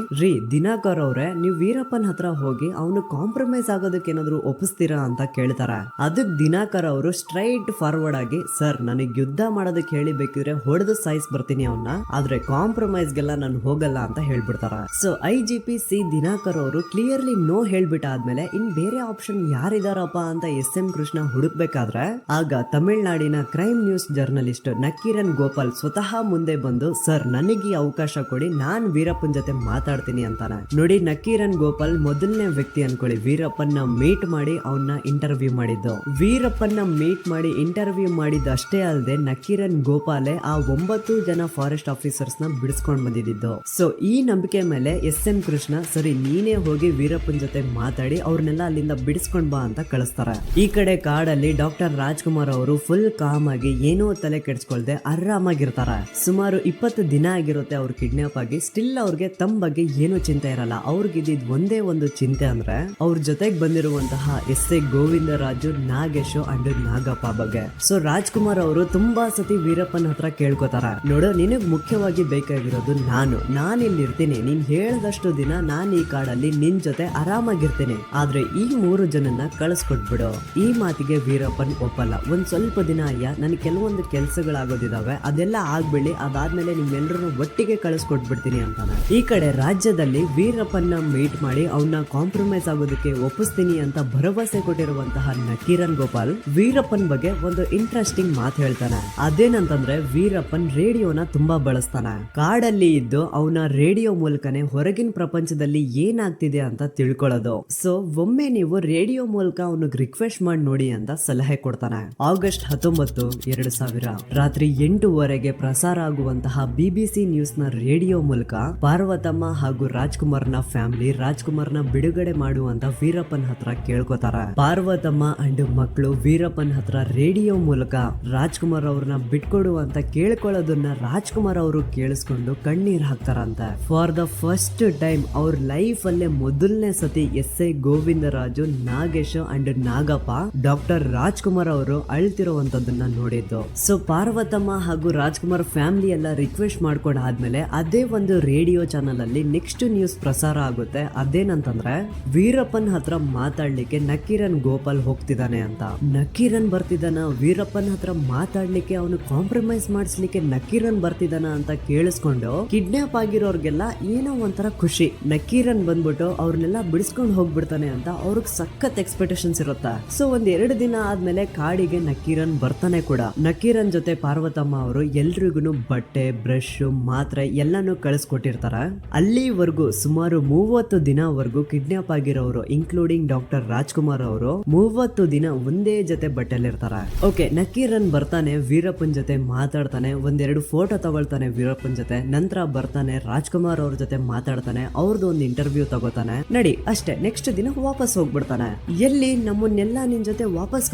ದಿನಾಕರ್ ಅವ್ರೆ ನೀವು ವೀರಪ್ಪನ್ ಹತ್ರ ಹೋಗಿ ಅವನು ಕಾಂಪ್ರಮೈಸ್ ಆಗೋದಕ್ಕೆ ಏನಾದ್ರು ಒಪ್ಪಿಸ್ತೀರಾ ಅಂತ ಕೇಳ್ತಾರೆ. ಅದಕ್ಕೆ ದಿನಾಕರ್ ಅವರು ಸ್ಟ್ರೈಟ್ ಫಾರ್ವರ್ಡ್ ಆಗಿ, ಸರ್ ನನಗೆ ಯುದ್ಧ ಮಾಡೋದಕ್ಕೆ ಹೇಳಿ ಬೇಕಿದ್ರೆ ಹೊಡೆದು ಸಾಯಿಸ್ ಬರ್ತೀನಿ ಅವನ್ನ, ಆದ್ರೆ ಕಾಂಪ್ರಮೈಸ್ಗೆಲ್ಲ ನಾನು ಹೋಗಲ್ಲ ಅಂತ ಹೇಳ್ಬಿಡ್ತಾರ. ಸೊ IGP ಸಿ ದಿನಾಕರ್ ಅವರು ಕ್ಲಿಯರ್ಲಿ ನೋ ಹೇಳ್ಬಿಟ್ಟ ಆದ್ಮೇಲೆ ಇನ್ ಬೇರೆ ಆಪ್ಷನ್ ಯಾರಿದಾರಪ್ಪ ಅಂತ ಎಸ್.ಎಂ. ಕೃಷ್ಣ ಹುಡುಕ್ಬೇಕಾದ್ರೆ ಆಗ ತಮಿಳ್ನಾಡಿನ crime news journalist Nakkheeran Gopal ಸ್ವತಃ ಮುಂದೆ ಬಂದು, ಸರ್ ನನಗೆ ಈ ಅವಕಾಶ ಕೊಡಿ, ನಾನ್ ವೀರಪ್ಪನ್ ಜೊತೆ ಮಾತಾಡ್ತೀನಿ ಅಂತಾನೆ. ನೋಡಿ, ನಕ್ಕೀರನ್ ಗೋಪಾಲ್ ಮೊದಲನೇ ವ್ಯಕ್ತಿ ಅನ್ಕೊಳ್ಳಿ ವೀರಪ್ಪನ್ನ ಮೀಟ್ ಮಾಡಿ ಅವನ್ನ ಇಂಟರ್ವ್ಯೂ ಮಾಡಿದ್ದು. ವೀರಪ್ಪನ್ನ ಮೀಟ್ ಮಾಡಿ ಇಂಟರ್ವ್ಯೂ ಮಾಡಿದ್ದು ಅಷ್ಟೇ ಅಲ್ಲದೆ ನಕ್ಕೀರನ್ ಗೋಪಾಲೆ ಆ 9 ಜನ ಫಾರೆಸ್ಟ್ ಆಫೀಸರ್ಸ್ ನ ಬಿಡಿಸ್ಕೊಂಡ್ ಬಂದಿದ್ದು. ಸೊ ಈ ನಂಬಿಕೆ ಮೇಲೆ ಎಸ್.ಎಂ. ಕೃಷ್ಣ ಸರಿ ನೀನೇ ಹೋಗಿ ವೀರಪ್ಪನ್ ಜೊತೆ ಮಾತಾಡಿ ಅವ್ರನ್ನೆಲ್ಲ ಅಲ್ಲಿಂದ ಬಿಡಿಸ್ಕೊಂಡ್ ಬಾ ಅಂತ ಕಳಿಸ್ತಾರೆ. ಈ ಕಡೆ ಕಾಡಲ್ಲಿ ಡಾಕ್ಟರ್ ರಾಜ್ಕುಮಾರ್ ಅವರು ಫುಲ್ ಕಾಮ್ ಆಗಿ ಏನೋ ತಲೆ ಕೆಡಿಸ್ಕೊಳ್ದೆ ಆರಾಮಾಗಿರ್ತಾರೆ. ಸುಮಾರು 20 ದಿನ ಆಗಿರುತ್ತೆ ಅವ್ರು ಕಿಡ್ನಾಪ್ ಆಗಿ. ಸ್ಟಿಲ್ ಅವ್ರಿಗೆ ತಮ್ಮ ಬಗ್ಗೆ ಏನೂ ಚಿಂತೆ ಇರಲ್ಲ. ಅವ್ರಿಗಿದ್ದಿದ್ ಒಂದೇ ಒಂದು ಚಿಂತೆ ಅಂದ್ರೆ ಅವ್ರ ಜೊತೆಗೆ ಬಂದಿರುವಂತಹ ಎಸ್.ಐ. ಗೋವಿಂದರಾಜು, ನಾಗೇಶು ಅಂಡ್ ನಾಗಪ್ಪ ಬಗ್ಗೆ. ಸೊ ರಾಜ್ಕುಮಾರ್ ಅವರು ತುಂಬಾ ಸತಿ ವೀರಪ್ಪನ್ ಹತ್ರ ಕೇಳ್ಕೊತಾರ, ನೋಡು ನಿನಗ್ ಮುಖ್ಯವಾಗಿ ಬೇಕಾಗಿರೋದು ನಾನು ಇಲ್ಲಿ ಇರ್ತೀನಿ, ನೀನ್ ಹೇಳ್ದಷ್ಟು ದಿನ ನಾನ್ ಈ ಕಾಡಲ್ಲಿ ನಿನ್ ಜೊತೆ ಆರಾಮಾಗಿರ್ತೀನಿ, ಆದ್ರೆ ಈ 3 ಜನನ್ನ ಕಳಿಸ್ಕೊಟ್ಬಿಡು. ಈ ಮಾತಿಗೆ ವೀರಪ್ಪನ್ ಒಪ್ಪಲ್ಲ. ಒಂದ್ ಸ್ವಲ್ಪ ದಿನ ಅಯ್ಯ, ನನ್ ಕೆಲವೊಂದು ಕೆಲ್ಸಗಳಾಗೋದಿದಾವೆ, ಅದೆಲ್ಲ ಆಗ್ಬಿಡಿ, ಅದಾದ್ಮೇಲೆ ನಿಮ್ಮೆಲ್ಲರೂ ಒಟ್ಟಿಗೆ ಕಳಿಸ್ಕೊಟ್ಬಿಡ್ತೀನಿ ಅಂತಾನೆ. ಈ ಕಡೆ ರಾಜ್ಯದಲ್ಲಿ ವೀರಪ್ಪನ್ನ ಮೀಟ್ ಮಾಡಿ ಅವನ್ನ ಕಾಂಪ್ರಮೈಸ್ ಆಗೋದಕ್ಕೆ ಒಪ್ಪಿಸ್ತೀನಿ ಅಂತ ಭರವಸೆ ಕೊಟ್ಟಿರುವಂತಹ ನಕ್ಕೀರನ್ ಗೋಪಾಲ್ ವೀರಪ್ಪನ್ ಬಗ್ಗೆ ಒಂದು ಇಂಟ್ರೆಸ್ಟಿಂಗ್ ಮಾತು ಹೇಳ್ತಾನೆ. ಅದೇನಂತಂದ್ರೆ ವೀರಪ್ಪನ್ ರೇಡಿಯೋನ ತುಂಬಾ ಬಳಸ್ತಾನೆ. ಕಾಡಲ್ಲಿ ಇದ್ದು ಅವನ ರೇಡಿಯೋ ಮೂಲಕನೇ ಹೊರಗಿನ ಪ್ರಪಂಚದಲ್ಲಿ ಏನಾಗ್ತಿದೆ ಅಂತ ತಿಳ್ಕೊಳ್ಳೋದು. ಸೊ ಒಮ್ಮೆ ನೀವು ರೇಡಿಯೋ ಮೂಲಕ ಅವನಿಗೆ ರಿಕ್ವೆಸ್ಟ್ ಮಾಡಿ ನೋಡಿ ಅಂತ ಸಲಹೆ ಕೊಡ್ತಾನೆ. ಆಗಸ್ಟ್ 19, 2000 ರಾತ್ರಿ 8:00 ಪ್ರಸಾರ ಆಗುವಂತಹ BBC ನ್ಯೂಸ್ ನ ರೇಡಿಯೋ ಮೂಲಕ ಪಾರ್ವತಮ್ಮ ಹಾಗೂ ರಾಜ್ಕುಮಾರ್ನ ಫ್ಯಾಮಿಲಿ ರಾಜ್ಕುಮಾರ್ನ ಬಿಡುಗಡೆ ಮಾಡುವಂತ ವೀರಪ್ಪನ್ ಹತ್ರ ಕೇಳ್ಕೊತಾರ. ಪಾರ್ವತಮ್ಮ ಅಂಡ್ ಮಕ್ಕಳು ವೀರಪ್ಪನ್ ಹತ್ರ ರೇಡಿಯೋ ಮೂಲಕ ರಾಜ್ಕುಮಾರ್ ಅವ್ರನ್ನ ಬಿಟ್ಕೊಡು ಅಂತ ಕೇಳ್ಕೊಳ್ಳೋದನ್ನ ರಾಜ್ಕುಮಾರ್ ಅವರು ಕೇಳಿಸ್ಕೊಂಡು ಕಣ್ಣೀರ್ ಹಾಕ್ತಾರಂತೆ. ಫಾರ್ ದ ಫಸ್ಟ್ ಟೈಮ್ ಅವ್ರ ಲೈಫ್ ಅಲ್ಲೇ ಮೊದಲನೇ ಸತಿ ಎಸ್.ಐ. ಗೋವಿಂದರಾಜು, ನಾಗೇಶ್ ಅಂಡ್ ನಾಗಪ್ಪ ಡಾಕ್ಟರ್ ರಾಜ್ಕುಮಾರ್ ಅವರು ಅಳ್ತಿರುವಂತದನ್ನ ನೋಡಿದ್ದು. ಸೊ ಪಾರ್ವತಮ್ಮ ಹಾಗೂ ರಾಜ್ಕುಮಾರ್ ಫ್ಯಾಮಿಲಿ ಎಲ್ಲ ರಿಕ್ವೆಸ್ಟ್ ಮಾಡ್ಕೊಂಡ್ ಆದ್ಮೇಲೆ ಅದೇ ಒಂದು ರೇಡಿಯೋ ಚಾನಲ್ ಅಲ್ಲಿ ನೆಕ್ಸ್ಟ್ ನ್ಯೂಸ್ ಪ್ರಸಾರ ಆಗುತ್ತೆ. ಅದೇನಂತಂದ್ರೆ ವೀರಪ್ಪನ್ ಹತ್ರ ಮಾತಾಡ್ಲಿಕ್ಕೆ ನಕ್ಕೀರನ್ ಗೋಪಾಲ್ ಹೋಗ್ತಿದ್ದಾನೆ ಅಂತ. ನಕ್ಕೀರನ್ ಬರ್ತಿದ್ದಾನ, ವೀರಪ್ಪನ್ ಹತ್ರ ಮಾತಾಡ್ಲಿಕ್ಕೆ ಅವನು ಕಾಂಪ್ರಮೈಸ್ ಮಾಡಿಸ್ಲಿಕ್ಕೆ ನಕ್ಕೀರನ್ ಬರ್ತಿದ್ದಾನ ಅಂತ ಕೇಳಿಸ್ಕೊಂಡು ಕಿಡ್ನಾಪ್ ಆಗಿರೋರ್ಗೆಲ್ಲ ಏನೋ ಒಂಥರ ಖುಷಿ. ನಕ್ಕೀರನ್ ಬಂದ್ಬಿಟ್ಟು ಅವ್ರನ್ನೆಲ್ಲ ಬಿಡಿಸ್ಕೊಂಡು ಹೋಗ್ಬಿಡ್ತಾನೆ ಅಂತ ಅವ್ರಿಗೆ ಸಖತ್ ಎಕ್ಸ್ಪೆಕ್ಟೇಷನ್ಸ್ ಇರುತ್ತೆ. ಸೊ 1-2 ದಿನ ಆದ್ಮೇಲೆ ಕಾಡಿಗೆ ನಕ್ಕೀರನ್ ಬರ್ತಾನೆ ಕೂಡ. ನಕ್ಕೀರನ್ ಜೊತೆ ಪಾರ್ವತಮ್ಮ ಅವರು ಎಲ್ರಿಗೂ ಬಟ್ಟೆ, ಬ್ರಷ್, ಮಾತ್ರೆ ಎಲ್ಲಾನು ಕಳಿಸ್ಕೊಟ್ಟಿರ್ತಾರ. ಅಲ್ಲಿ ಅಲ್ಲಿವರೆಗೂ ಸುಮಾರು 30 ದಿನವರೆಗೂ ಕಿಡ್ನಾಪ್ ಆಗಿರೋರು ಇನ್ಕ್ಲೂಡಿಂಗ್ ಡಾಕ್ಟರ್ ರಾಜ್ಕುಮಾರ್ ಅವರು 30 ದಿನ ಒಂದೇ ಜೊತೆ ಬಟ್ಟೆಲಿರ್ತಾರೆ. ಓಕೆ, ನಕೀರನ್ ಬರ್ತಾನೆ, ವೀರಪ್ಪನ್ ಜೊತೆ ಮಾತಾಡ್ತಾನೆ, ಒಂದೆರಡು ಫೋಟೋ ತಗೊಳ್ತಾನೆ ವೀರಪ್ಪನ್ ಜೊತೆ, ನಂತರ ಬರ್ತಾನೆ ರಾಜ್ಕುಮಾರ್ ಅವ್ರ ಜೊತೆ ಮಾತಾಡ್ತಾನೆ, ಅವ್ರದ್ದು ಒಂದು ಇಂಟರ್ವ್ಯೂ ತಗೋತಾನೆ, ನಡಿ ಅಷ್ಟೇ. ನೆಕ್ಸ್ಟ್ ದಿನ ವಾಪಸ್ ಹೋಗ್ಬಿಡ್ತಾನೆ. ಎಲ್ಲಿ ನಮ್ಮನ್ನೆಲ್ಲ ನಿನ್ ಜೊತೆ ವಾಪಸ್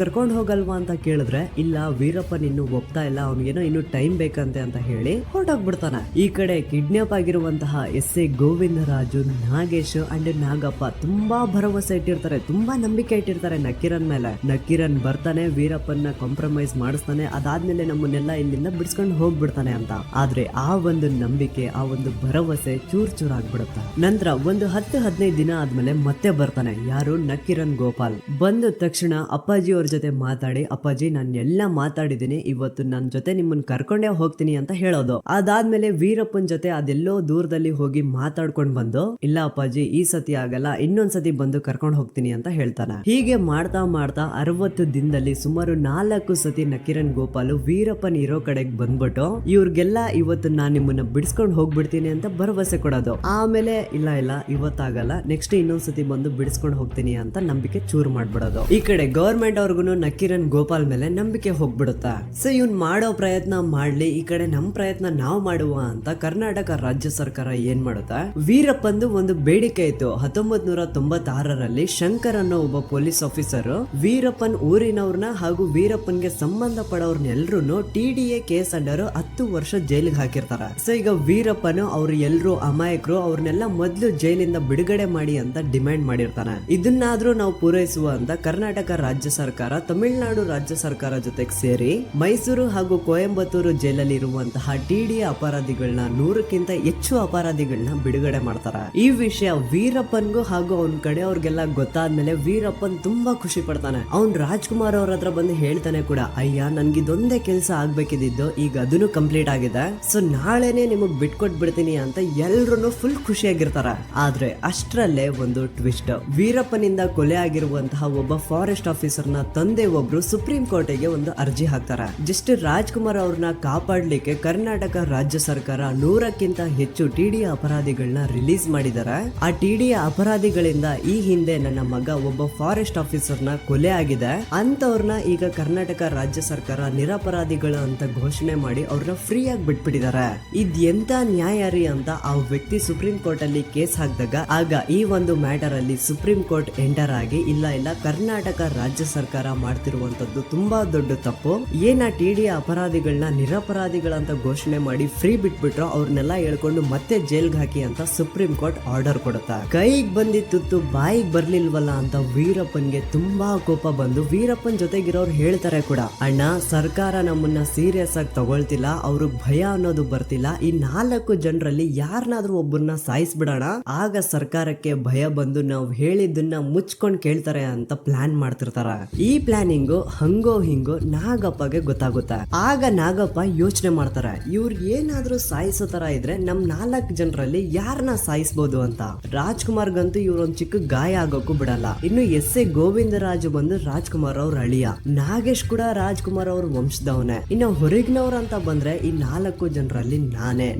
ಕರ್ಕೊಂಡು ಹೋಗಲ್ವಾ ಅಂತ ಕೇಳಿದ್ರೆ ಇಲ್ಲ, ವೀರಪ್ಪನ್ ಇನ್ನು ಒಪ್ತಾ ಇಲ್ಲ, ಅವ್ನಿಗೇನೋ ಇನ್ನು ಟೈಮ್ ಬೇಕಂತೆ ಅಂತ ಹೇಳಿ ಹೊರಟೋಗ್ಬಿಡ್ತಾನೆ. ಈ ಕಡೆ ಕಿಡ್ನಾಪ್ ಆಗಿರುವಂತಹ ಎಸ್.ಎ. ಗೋವಿಂದರಾಜು, ನಾಗೇಶ್ ಅಂಡ್ ನಾಗಪ್ಪ ತುಂಬಾ ಭರವಸೆ ಇಟ್ಟಿರ್ತಾರೆ, ತುಂಬಾ ನಂಬಿಕೆ ಇಟ್ಟಿರ್ತಾರೆ ನಕೀರನ್ ಮೇಲೆ. ನಕೀರನ್ ಬರ್ತಾನೆ, ವೀರಪ್ಪನ್ನ ಕಾಂಪ್ರಮೈಸ್ ಮಾಡಿಸ್ತಾನೆ, ಅದಾದ್ಮೇಲೆ ನಮ್ಮನ್ನೆಲ್ಲ ಇಲ್ಲಿಂದ ಬಿಡಿಸ್ಕೊಂಡು ಹೋಗ್ಬಿಡ್ತಾನೆ ಅಂತ. ಆದ್ರೆ ಆ ಒಂದು ನಂಬಿಕೆ, ಆ ಒಂದು ಭರವಸೆ ಚೂರ್ ಚೂರ್ ಆಗ್ಬಿಡುತ್ತೆ. ನಂತರ ಒಂದು 10-15 ದಿನ ಆದ್ಮೇಲೆ ಮತ್ತೆ ಬರ್ತಾನೆ. ಯಾರು? ನಕೀರನ್ ಗೋಪಾಲ್. ಬಂದ ತಕ್ಷಣ ಅಪ್ಪಾಜಿ ಅವ್ರ ಜೊತೆ ಮಾತಾಡಿ, ಅಪ್ಪಾಜಿ ನಾನು ಎಲ್ಲ ಮಾತಾಡಿದೀನಿ, ಇವತ್ತು ನನ್ನ ಜೊತೆ ನಿಮ್ಮನ್ನ ಕರ್ಕೊಂಡೇ ಹೋಗ್ತೀನಿ ಅಂತ ಹೇಳೋದು. ಅದಾದ್ಮೇಲೆ ವೀರಪ್ಪನ್ ಜೊತೆ ಅದೆಲ್ಲೋ ದೂರದಲ್ಲಿ ಹೋಗಿ ಮಾತಾಡ್ಕೊಂಡ್ ಬಂದು, ಇಲ್ಲ ಅಪ್ಪಾಜಿ ಈ ಸತಿ ಆಗಲ್ಲ, ಇನ್ನೊಂದ್ಸತಿ ಬಂದು ಕರ್ಕೊಂಡು ಹೋಗ್ತೀನಿ ಅಂತ ಹೇಳ್ತಾನೆ. ಹೀಗೆ ಮಾಡ್ತಾ ಮಾಡ್ತಾ 60 ದಿನದಲ್ಲಿ ಸುಮಾರು 4 ಸತಿ ನಕೀರನ್ ಗೋಪಾಲ್ ವೀರಪ್ಪನ್ ಇರೋ ಕಡೆಗೆ ಬಂದ್ಬಿಟ್ಟು ಇವ್ರಿಗೆಲ್ಲ ಇವತ್ತು ನಾನು ನಿಮ್ಮನ್ನ ಬಿಡಿಸ್ಕೊಂಡು ಹೋಗ್ಬಿಡ್ತೀನಿ ಅಂತ ಭರವಸೆ ಕೊಡೋದು. ಆಮೇಲೆ ಇಲ್ಲ ಇಲ್ಲ ಇವತ್ತಾಗಲ್ಲ, ನೆಕ್ಸ್ಟ್ ಇನ್ನೊಂದ್ಸತಿ ಬಂದು ಬಿಡಿಸ್ಕೊಂಡು ಹೋಗ್ತೀನಿ ಅಂತ ನಂಬಿಕೆ ಚೂರ್ ಮಾಡ್ಬಿಡೋದು. ಈ ಕಡೆ ಗವರ್ಮೆಂಟ್ ಅವ್ರಿಗೂ ನಕೀರನ್ ಗೋಪಾಲ್ ಮೇಲೆ ನಂಬಿಕೆ ಹೋಗ್ಬಿಡುತ್ತಾ. ಸೊ ಇವ್ನ್ ಮಾಡೋ ಪ್ರಯತ್ನ ಮಾಡ್ಲಿ, ಈ ಕಡೆ ನಮ್ ಪ್ರಯತ್ನ ನಾವು ಮಾಡುವ ಅಂತ ಕರ್ನಾಟಕ ರಾಜ್ಯ ಸರ್ಕಾರ ಏನ್ ಮಾಡುತ್ತಾ, ವೀರಪ್ಪಂದು ಒಂದು ಬೇಡಿಕೆ ಇತ್ತು. 1996ರಲ್ಲಿ ಶಂಕರ್ ಅನ್ನೋ ಒಬ್ಬ ಪೊಲೀಸ್ ಆಫೀಸರ್ ವೀರಪ್ಪನ್ ಊರಿನವ್ರನ್ನ ಹಾಗೂ ವೀರಪ್ಪನ್ಗೆ ಸಂಬಂಧ ಪಡೋರ್ನೆಲ್ರು TDA ಕೇಸ್ ಅಂಡರ್ 10 ವರ್ಷ ಜೈಲಿಗೆ ಹಾಕಿರ್ತಾರೆ. ಸೊ ಈಗ ವೀರಪ್ಪನು ಅವ್ರು ಎಲ್ರು ಅಮಾಯಕರು, ಅವ್ರನ್ನೆಲ್ಲ ಮೊದ್ಲು ಜೈಲಿಂದ ಬಿಡುಗಡೆ ಮಾಡಿ ಅಂತ ಡಿಮ್ಯಾಂಡ್ ಮಾಡಿರ್ತಾನೆ. ಇದನ್ನಾದ್ರೂ ನಾವು ಪೂರೈಸುವ ಅಂತ ಕರ್ನಾಟಕ ರಾಜ್ಯ ಸರ್ಕಾರ ತಮಿಳುನಾಡು ರಾಜ್ಯ ಸರ್ಕಾರ ಜೊತೆಗೆ ಸೇರಿ ಮೈಸೂರು ಹಾಗೂ ಕೊಯಂಬತ್ತೂರು ಜೈಲಲ್ಲಿ ಇರುವಂತಹ TDA ಅಪರಾಧಿಗಳನ್ನ 100ಕ್ಕಿಂತ ಹೆಚ್ಚು ಅಪರಾಧಿಗಳನ್ನ ಬಿಡುಗಡೆ ಮಾಡ್ತಾರೆ. ಈ ವಿಷಯ ವೀರಪ್ಪನ್ಗೂ ಹಾಗೂ ಅವನ್ ಕಡೆ ಅವ್ರಿಗೆಲ್ಲ ಗೊತ್ತಾದ್ಮೇಲೆ ವೀರಪ್ಪನ್ ತುಂಬಾ ಖುಷಿ ಪಡ್ತಾನೆ. ಅವ್ನ್ ರಾಜ್ಕುಮಾರ್ ಅವ್ರ ಹತ್ರ ಬಂದು ಹೇಳ್ತಾನೆ ಕೂಡ, ಅಯ್ಯ ನನ್ಗಿದೊಂದೇ ಕೆಲಸ ಆಗ್ಬೇಕಿದ್ದು, ಈಗ ಅದನ್ನು ಕಂಪ್ಲೀಟ್ ಆಗಿದೆ, ಸೊ ನಾಳೆನೆ ನಿಮಗ್ ಬಿಟ್ಕೊಟ್ಬಿಡ್ತೀನಿ ಅಂತ ಎಲ್ರು ಫುಲ್ ಖುಷಿಯಾಗಿರ್ತಾರೆ. ಆದ್ರೆ ಅಷ್ಟರಲ್ಲೇ ಒಂದು ಟ್ವಿಸ್ಟ್. ವೀರಪ್ಪನಿಂದ ಕೊಲೆ ಆಗಿರುವಂತಹ ಒಬ್ಬ ಫಾರೆಸ್ಟ್ ಆಫೀಸರ್ ನ ತಂದೆ ಒಬ್ರು ಸುಪ್ರೀಂ ಕೋರ್ಟಿಗೆ ಒಂದು ಅರ್ಜಿ ಹಾಕ್ತಾರೆ. ಜಸ್ಟ್ ರಾಜ್ಕುಮಾರ್ ಅವ್ರನ್ನ ಕಾಪಾಡ್ಲಿಕ್ಕೆ ಕರ್ನಾಟಕ ರಾಜ್ಯ ಸರ್ಕಾರ 100ಕ್ಕಿಂತ ಹೆಚ್ಚು TDA ಅಪರಾಧಿಗಳನ್ನ ರಿಲೀಸ್ ಮಾಡಿದ್ದಾರೆ. ಆ TDA ಅಪರಾಧಿಗಳಿಂದ ಈ ಹಿಂದೆ ನನ್ನ ಮಗ ಒಬ್ಬ ಫಾರೆಸ್ಟ್ ಆಫೀಸರ್ ನ ಕೊಲೆ ಆಗಿದೆ, ಅಂತವ್ರನ್ನ ಈಗ ಕರ್ನಾಟಕ ರಾಜ್ಯ ಸರ್ಕಾರ ನಿರಪರಾಧಿಗಳು ಅಂತ ಘೋಷಣೆ ಮಾಡಿ ಅವ್ರನ್ನ ಫ್ರೀ ಆಗಿ ಬಿಟ್ಬಿಟ್ಟಿದ್ದಾರೆ. ಇದ್ ಎಂತ ನ್ಯಾಯ ರೀ ಅಂತ ಆ ವ್ಯಕ್ತಿ ಸುಪ್ರೀಂ ಕೋರ್ಟ್ ಅಲ್ಲಿ ಕೇಸ್ ಹಾಕಿದಾಗ, ಆಗ ಈ ಒಂದು ಮ್ಯಾಟರ್ ಅಲ್ಲಿ ಸುಪ್ರೀಂ ಕೋರ್ಟ್ ಎಂಟರ್ ಆಗಿ, ಇಲ್ಲ ಇಲ್ಲ ಕರ್ನಾಟಕ ರಾಜ್ಯ ಸರ್ಕಾರ ಮಾಡ್ತಿರುವಂತದ್ದು ತುಂಬಾ ದೊಡ್ಡ ತಪ್ಪು, ಏನ TDA ಅಪರಾಧಿಗಳನ್ನ ನಿರಪರಾಧಿಗಳಂತ ಘೋಷಣೆ ಮಾಡಿ ಫ್ರೀ ಬಿಟ್ಬಿಟ್ರು, ಅವ್ರನ್ನೆಲ್ಲ ಹೇಳ್ಕೊಂಡು ಮತ್ತೆ ಜೈಲ್ಗೆ ಹಾಕಿ ಅಂತ ಸುಪ್ರೀಂ ಕೋರ್ಟ್ ಆರ್ಡರ್ ಕೊಡುತ್ತಾ. ಕೈಗೆ ಬಂದಿದ್ದ ತುತ್ತು ಬಾಯಿಗೆ ಬರ್ಲಿಲ್ವಲ್ಲ ಅಂತ ವೀರಪ್ಪನ್ಗೆ ತುಂಬಾ ಕೋಪ ಬಂದು ವೀರಪ್ಪನ್ ಜೊತೆಗಿರೋರು ಹೇಳ್ತಾರೆ ಕೂಡ, ಅಣ್ಣ ಸರ್ಕಾರ ನಮ್ಮನ್ನ ಸೀರಿಯಸ್ ಆಗಿ ತಗೊಳ್ತಿಲ್ಲ, ಅವ್ರಿಗೆ ಭಯ ಅನ್ನೋದು ಬರ್ತಿಲ್ಲ, ಈ 4 ಜನರಲ್ಲಿ ಯಾರನ್ನಾದ್ರೂ ಒಬ್ಬರನ್ನ ಸಾಯಿಸ್ಬಿಡೋಣ, ಆಗ ಸರ್ಕಾರಕ್ಕೆ ಭಯ ಬಂದು ನಾವು ಹೇಳಿದ್ದನ್ನ ಮುಚ್ಕೊಂಡ್ ಕೇಳ್ತಾರೆ ಅಂತ ಪ್ಲಾನ್ ಮಾಡ್ತಿರ್ತಾರ. ಈ ಪ್ಲಾನಿಂಗು ಹಂಗೋ ಹಿಂಗೋ ನಾಗಪ್ಪಗೆ ಗೊತ್ತಾಗುತ್ತೆ. ಆಗ ನಾಗಪ್ಪ ಯೋಚನೆ ಮಾಡ್ತಾರೆ, ಇವ್ರಿಗೆ ಏನಾದ್ರೂ ಸಾಯಿಸೋ ತರ ಇದ್ರೆ ನಮ್ 4 ಜನರಲ್ಲಿ ಯಾರನ್ನ ಸಾಯಿಸ್ಬೋದು ಅಂತ. ರಾಜ್ಕುಮಾರ್ಗಂತೂ ಇವ್ರೊಂದ್ ಚಿಕ್ಕ ಗಾಯ ಆಗೋಕ್ಕೂ ಬಿಡಲ್ಲ. ಇನ್ನು ಎಸ್.ಎ. ಗೋವಿಂದರಾಜು ಬಂದು ರಾಜ್ಕುಮಾರ್ ಅವ್ರ ಅಳಿಯ, ನಾಗೇಶ್ ಕೂಡ ರಾಜ್ಕುಮಾರ್ ಅವ್ರ ವಂಶದವನೇ. ಇನ್ನು ಹೊರಗಿನವ್ರ ಅಂತ ಬಂದ್ರೆ ಈ 4 ಜನರಲ್ಲಿ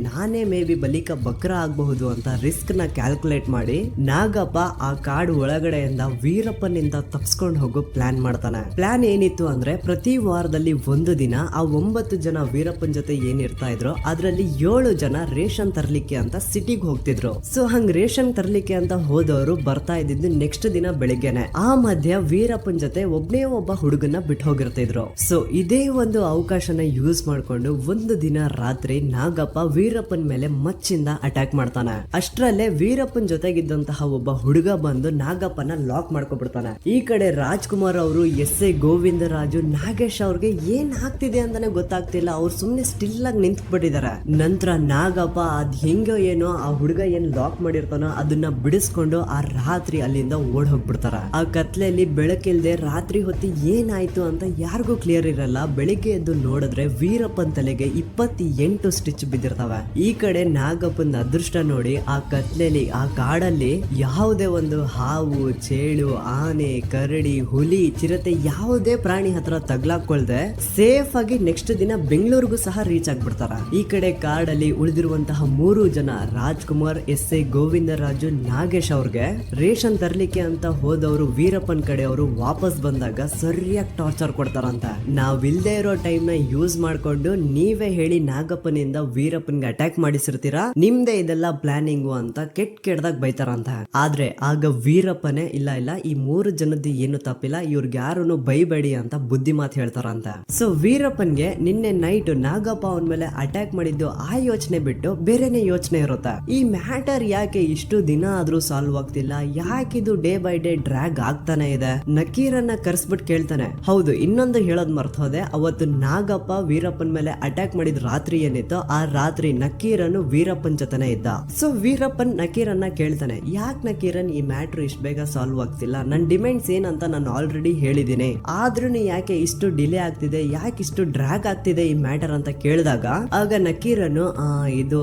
ನಾನೇ ಮೇ ಬಿ ಬಲಿಕ ಬಕ್ರ ಆಗಬಹುದು ಅಂತ ರಿಸ್ಕ್ ನ ಕ್ಯಾಲ್ಕುಲೇಟ್ ಮಾಡಿ ನಾಗಪ್ಪ ಆ ಕಾಡು ಒಳಗಡೆಯಿಂದ ವೀರಪ್ಪನಿಂದ ತಪ್ಸ್ಕೊಂಡು ಹೋಗೋ ಪ್ಲಾನ್ ಮಾಡ್ತಾನೆ. ಪ್ಲಾನ್ ಏನಿತ್ತು ಅಂದ್ರೆ ಪ್ರತಿ ವಾರದಲ್ಲಿ ಒಂದು ದಿನ ಆ 9 ಜನ ವೀರಪ್ಪನ್ ಜೊತೆ ಏನಿರ್ತಾ ಇದ್ರು ಅದ್ರಲ್ಲಿ 7 ಜನ ರೇಷನ್ ತರ್ಲಿಕ್ಕೆ ಅಂತ ಸಿಟಿಗೆ ಹೋಗ್ತಿದ್ರು. ಸೊ ಹಂಗ್ ರೇಷನ್ ತರ್ಲಿಕ್ಕೆ ಅಂತ ಹೋದವರು ಬರ್ತಾ ಇದ್ದಿದ್ದು ನೆಕ್ಸ್ಟ್ ದಿನ ಬೆಳಿಗ್ಗೆನೆ. ಆ ಮಧ್ಯ ವೀರಪ್ಪನ್ ಜೊತೆ ಒಬ್ನೇ ಒಬ್ಬ ಹುಡುಗನ ಬಿಟ್ಟು ಹೋಗಿರ್ತಿದ್ರು. ಸೊ ಇದೇ ಒಂದು ಅವಕಾಶನ ಯೂಸ್ ಮಾಡ್ಕೊಂಡು ಒಂದು ದಿನ ರಾತ್ರಿ ನಾಗಪ್ಪ ವೀರಪ್ಪನ್ ಮೇಲೆ ಮಚ್ಚಿಂದ ಅಟ್ಯಾಕ್ ಮಾಡ್ತಾನೆ. ಅಷ್ಟರಲ್ಲೇ ವೀರಪ್ಪನ್ ಜೊತೆಗಿದ್ದಂತಹ ಒಬ್ಬ ಹುಡುಗ ಬಂದು ನಾಗಪ್ಪನ ಲಾಕ್ ಮಾಡ್ಕೊಬಿಡ್ತಾನೆ. ಈ ಕಡೆ ರಾಜ್ಕುಮಾರ್ ಅವರು ಎಸ್.ಎ. ಗೋವಿಂದರಾಜು ನಾಗೇಶ್ ಅವ್ರಿಗೆ ಏನ್ ಆಗ್ತಿದೆ ಅಂತಾನೆ ಗೊತ್ತಾಗ್ತಿಲ್ಲ, ಅವ್ರು ಸುಮ್ನೆ ಸ್ಟಿಲ್ ಆಗಿ ನಿಂತ್ಬಿಟ್ಟಿದ್ದಾರೆ. ನಂತರ ನಾಗಪ್ಪ ಅದ್ ಹೆಂಗೋ ಏನೋ ಆ ಹುಡುಗ ಏನ್ ಲಾಕ್ ಮಾಡಿರ್ತಾನೋ ಅದನ್ನ ಬಿಡಿಸ್ಕೊಂಡು ಆ ರಾತ್ರಿ ಅಲ್ಲಿಂದ ಓಡ್ ಹೋಗ್ಬಿಡ್ತಾರ. ಆ ಕತ್ಲೆಯಲ್ಲಿ ಬೆಳಕಿಲ್ದೆ ರಾತ್ರಿ ಹೊತ್ತಿ ಏನಾಯ್ತು ಅಂತ ಯಾರಿಗೂ ಕ್ಲಿಯರ್ ಇರಲ್ಲ. ಬೆಳಿಗ್ಗೆ ಎದ್ದು ನೋಡಿದ್ರೆ ವೀರಪ್ಪನ್ ತಲೆಗೆ 28 ಸ್ಟಿಚ್ ಬಿದ್ದಿರ್ತವೆ. ಈ ಕಡೆ ನಾಗಪ್ಪನ ಅದೃಷ್ಟ ನೋಡಿ ಆ ಕತ್ಲೆಯಲ್ಲಿ ಆ ಕಾಡಲ್ಲಿ ಯಾವುದೇ ಒಂದು ಹಾವು, ಚೇಳು, ಆನೆ, ಕರಡಿ, ಹುಲಿ, ಚಿರತೆ ಯಾವುದೇ ಪ್ರಾಣಿ ಹತ್ರ ತಗ್ಲಾಕೊಳ್ದೆ ಸೇಫ್ ಆಗಿ ನೆಕ್ಸ್ಟ್ ದಿನ ಬೆಂಗಳೂರಿಗೂ ಸಹ ರೀಚ್ ಆಗ್ಬಿಡ್ತಾರ. ಈ ಕಡೆ ಕಾಡಲ್ಲಿ ಉಳಿದಿರುವಂತಹ 3 ಜನ ರಾಜ್ಕುಮಾರ್, ಎಸ್.ಐ. ಗೋವಿಂದರಾಜು, ನಾಗೇಶ್ ಅವ್ರಿಗೆ ರೇಷನ್ ತರ್ಲಿಕ್ಕೆ ಅಂತ ಹೋದವರು ವೀರಪ್ಪನ್ ಕಡೆಯವರು ವಾಪಸ್ ಬಂದಾಗ ಸರಿಯಾಗಿ ಟಾರ್ಚರ್ ಕೊಡ್ತಾರಂತ. ನಾವಿಲ್ದೇ ಇರೋ ಟೈಮ್ ನ ಯೂಸ್ ಮಾಡ್ಕೊಂಡು ನೀವೇ ಹೇಳಿ ನಾಗಪ್ಪನಿಂದ ವೀರಪ್ಪನ್ಗೆ ಅಟ್ಯಾಕ್ ಮಾಡಿಸಿರ್ತೀರಾ, ನಿಮ್ದೇ ಇದೆಲ್ಲ ಪ್ಲಾನಿಂಗು ಅಂತ ಕೆಟ್ಟದಾಗ ಬೈತಾರಂತ. ಆದ್ರೆ ಆಗ ವೀರಪ್ಪನೇ ಇಲ್ಲ ಈ 3 ಜನದ್ದು ಏನು ತಪ್ಪಿಲ್ಲ, ಇವ್ರಿಗೆ ಯಾರು ಬೈಬೇಡಿ ಅಂತ ಬುದ್ಧಿ ಮಾತು ಹೇಳ್ತಾರಂತ. ಸೊ ವೀರಪ್ಪನ್ಗೆ ನಿನ್ನೆ ನೈಟ್ ನಾಗಪ್ಪ ಅವನ ಮೇಲೆ ಅಟ್ಯಾಕ್ ಮಾಡಿದ್ದು ಆ ಯೋಚನೆ ಬಿಟ್ಟು ಬೇರೆನೆ ಯೋಚನೆ ಇರುತ್ತೆ. ಈ ಮ್ಯಾಟರ್ ಯಾಕೆ ಇಷ್ಟು ದಿನ ಆದ್ರೂ ಸಾಲ್ವ್ ಆಗ್ತಿಲ್ಲ, ಯಾಕಿದು ಡೇ ಬೈ ಡೇ ಡ್ರ್ಯಾಗ್ ಆಗ್ತಾನೆ ಇದೆ. ನಕೀರನ್ನ ಕರ್ಸ್ಬಿಟ್ಟು ಕೇಳ್ತಾನೆ. ಹೌದು, ಇನ್ನೊಂದು ಹೇಳೋದ್ ಮರ್ತೋದೆ, ಅವತ್ತು ನಾಗಪ್ಪ ವೀರಪ್ಪನ್ ಮೇಲೆ ಅಟ್ಯಾಕ್ ಮಾಡಿದ ರಾತ್ರಿ ಏನಿತ್ತು, ಆ ರಾತ್ರಿ ನಕೀರನು ವೀರಪ್ಪನ್ ಜೊತೆನೆ ಇದ್ದ. ಸೊ ವೀರಪ್ಪನ್ ನಕೀರನ್ನ ಕೇಳ್ತಾನೆ, ಯಾಕೆ ನಕೀರನ್ ಈ ಮ್ಯಾಟ್ರ್ ಇಷ್ಟು ಬೇಗ ಸಾಲ್ವ್ ಆಗ್ತಿಲ್ಲ, ನನ್ ಡಿಮ್ಯಾಂಡ್ಸ್ ಏನಂತ ನಾನು ಆಲ್ರೆಡಿ ಹೇಳಿದ್ದೀನಿ, ಆದ್ರೂ ಯಾಕೆ ಇಷ್ಟು ಡಿಲೇ ಆಗ್ತಿದೆ, ಯಾಕೆ ಇಷ್ಟು ಡ್ರ್ಯಾಗ್ ಆಗ್ತಿದೆ ಈ ಮ್ಯಾಟರ್ ಅಂತ ಕೇಳಿದಾಗ ಆಗ ನಕೀರನು ಇದು